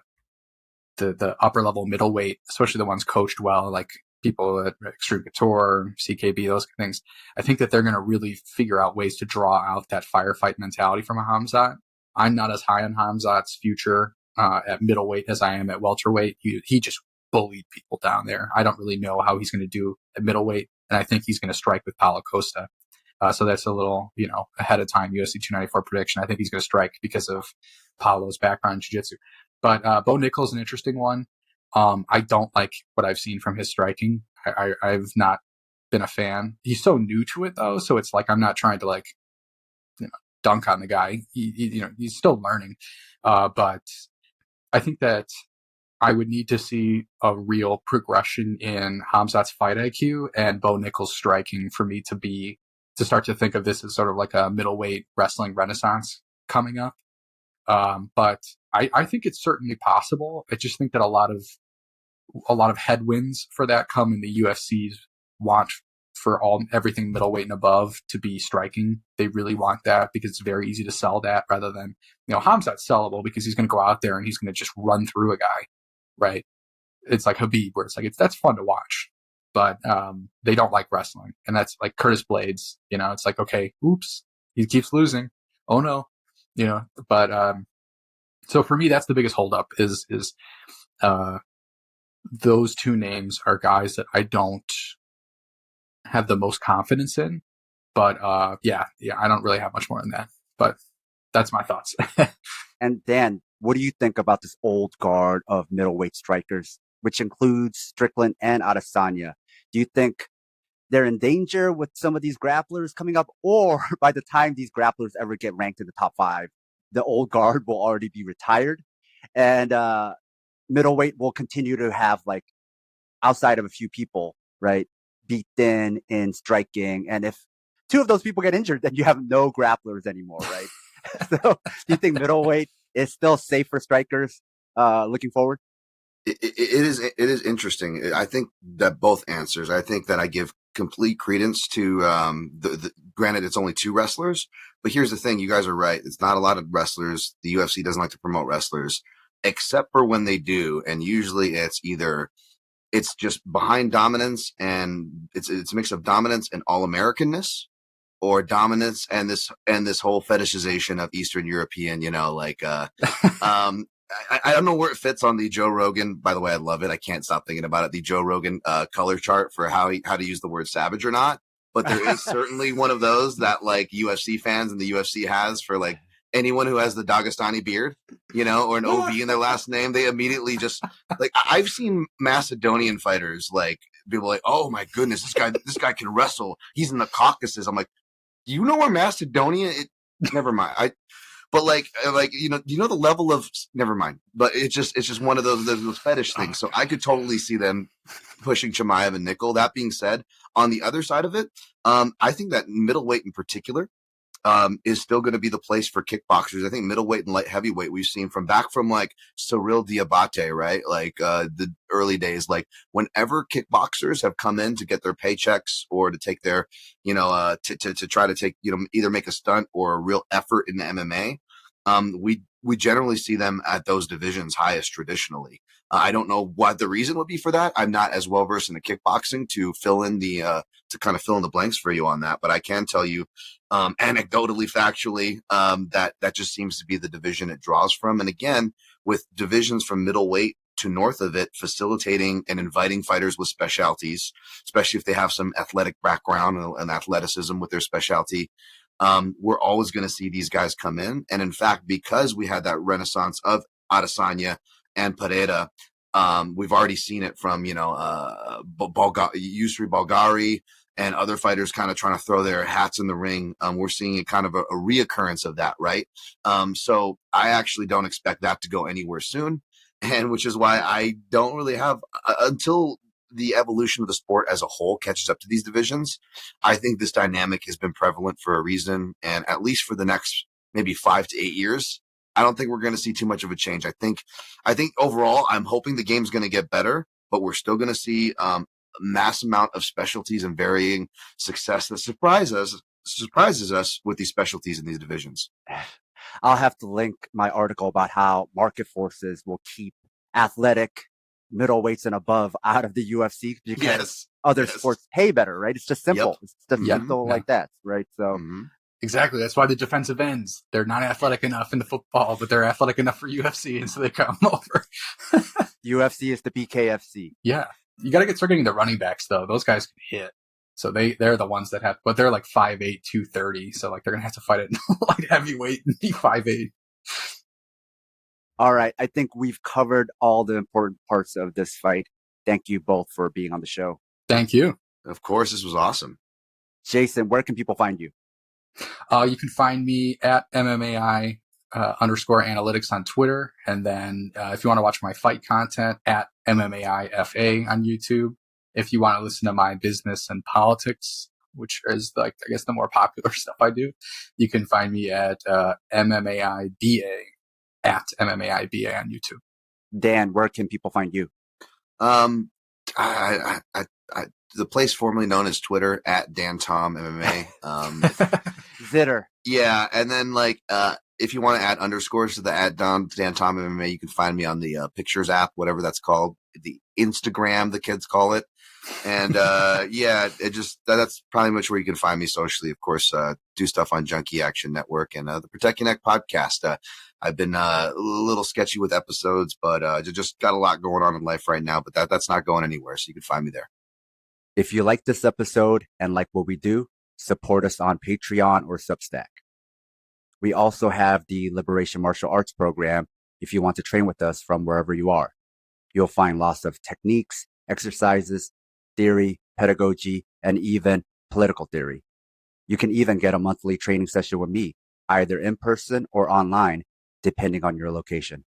upper level middleweight, especially the ones coached well, like people at Extreme Couture, CKB, those things, I think that they're going to really figure out ways to draw out that firefight mentality from a Hamzat. I'm not as high on Hamzat's future at middleweight as I am at welterweight. He just bullied people down there. I don't really know how he's going to do at middleweight, and I think he's going to strike with Paulo Costa. So that's a little, ahead of time UFC 294 prediction. I think he's going to strike because of Paulo's background in jiu-jitsu. But Bo Nickal's an interesting one. I don't like what I've seen from his striking. I've not been a fan. He's so new to it though, so it's like I'm not trying to dunk on the guy. He's still learning. But I think that I would need to see a real progression in Hamzat's fight IQ and Bo Nickal's striking for me to start to think of this as sort of like a middleweight wrestling renaissance coming up. But I think it's certainly possible. I just think that a lot of headwinds for that come in the UFC's want for everything middleweight and above to be striking. They really want that because it's very easy to sell that rather than, Hamzat's sellable because he's going to go out there and he's going to just run through a guy, right? It's like Khabib where it's like, that's fun to watch, but they don't like wrestling. And that's like Curtis Blades, it's like, okay, oops, he keeps losing. Oh no, but so for me, that's the biggest holdup is those two names are guys that I don't have the most confidence in, but yeah, I don't really have much more than that, but that's my thoughts. And Dan, what do you think about this old guard of middleweight strikers, which includes Strickland and Adesanya? Do you think they're in danger with some of these grapplers coming up, or by the time these grapplers ever get ranked in the top 5, the old guard will already be retired, and middleweight will continue to have, like, outside of a few people, right, beat thin in striking, and if 2 of those people get injured, then you have no grapplers anymore, right? So do you think middleweight is still safe for strikers looking forward? It is interesting. I think that both answers. I think that I give complete credence to granted it's only 2 wrestlers, but here's the thing, you guys are right. It's not a lot of wrestlers. The UFC doesn't like to promote wrestlers, except for when they do, and usually it's just behind dominance, and it's a mix of dominance and all-Americanness, or dominance and this whole fetishization of Eastern European, I don't know where it fits on the Joe Rogan. By the way, I love it. I can't stop thinking about it. The Joe Rogan color chart for how to use the word savage or not. But there is certainly one of those that like UFC fans and the UFC has for like anyone who has the Dagestani beard, or an OB in their last name. They immediately just like, I've seen Macedonian fighters, like people like, oh my goodness, this guy can wrestle. He's in the Caucasus. I'm like, do you know where Macedonia? Never mind. But the level of, never mind. But it's just one of those fetish things. So I could totally see them pushing Chimaev and Nickel. That being said, on the other side of it, I think that middleweight in particular, is still going to be the place for kickboxers. I think middleweight and light heavyweight we've seen from like Cyril Diabate, right? Like the early days, like whenever kickboxers have come in to get their paychecks or to take their, to try to take, either make a stunt or a real effort in the MMA, we generally see them at those divisions highest traditionally. I don't know what the reason would be for that. I'm not as well versed in the kickboxing to fill in the blanks for you on that, but I can tell you, anecdotally, factually, that just seems to be the division it draws from. And again, with divisions from middleweight to north of it, facilitating and inviting fighters with specialties, especially if they have some athletic background and athleticism with their specialty. We're always going to see these guys come in. And in fact, because we had that renaissance of Adesanya and Pereira, we've already seen it from, Yusri Bulgari and other fighters kind of trying to throw their hats in the ring. We're seeing a kind of a reoccurrence of that, right? So I actually don't expect that to go anywhere soon. And which is why I don't really have, until the evolution of the sport as a whole catches up to these divisions, I think this dynamic has been prevalent for a reason. And at least for the next maybe 5 to 8 years, I don't think we're going to see too much of a change. I think overall, I'm hoping the game's going to get better, but we're still going to see mass amount of specialties and varying success that surprises us with these specialties in these divisions. I'll have to link my article about how market forces will keep athletic middleweights and above out of the UFC because other sports pay better, right? It's just simple. It's just simple like that, right? So exactly. That's why the defensive ends, they're not athletic enough in the football, but they're athletic enough for UFC, and so they come over. UFC is the BKFC. Yeah. You got to start getting the running backs, though. Those guys can hit. So they're the ones that have, but they're like 5'8", 230. So like they're going to have to fight at light heavyweight and be 5'8". All right. I think we've covered all the important parts of this fight. Thank you both for being on the show. Thank you. Of course, this was awesome. Jason, where can people find you? You can find me at MMAI _analytics on Twitter. And then if you want to watch my fight content, at MMAI FA on YouTube. If you want to listen to my business and politics, which is like, I guess, the more popular stuff I do, you can find me at MMAIBA, at MMAIBA on YouTube. Dan, where can people find you? The place formerly known as Twitter, at DanTomMMA. Zitter. Yeah. And then if you want to add underscores to the at DanTomMMA, you can find me on the Pictures app, whatever that's called, the Instagram, the kids call it. And that's probably much where you can find me socially. Of course, do stuff on Junkie Action Network and the Protect Your Neck podcast. I've been a little sketchy with episodes, but just got a lot going on in life right now. But that's not going anywhere, so you can find me there. If you like this episode and like what we do, support us on Patreon or Substack. We also have the Liberation Martial Arts program if you want to train with us from wherever you are. You'll find lots of techniques, exercises, theory, pedagogy, and even political theory. You can even get a monthly training session with me, either in person or online, depending on your location.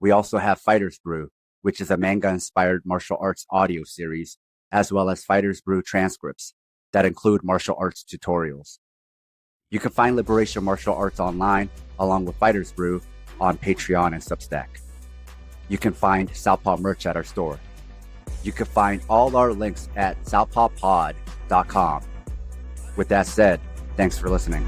We also have Fighters Brew, which is a manga-inspired martial arts audio series, as well as Fighters Brew transcripts that include martial arts tutorials. You can find Liberation Martial Arts online, along with Fighters Brew, on Patreon and Substack. You can find Southpaw merch at our store. You can find all our links at southpawpod.com. With that said, thanks for listening.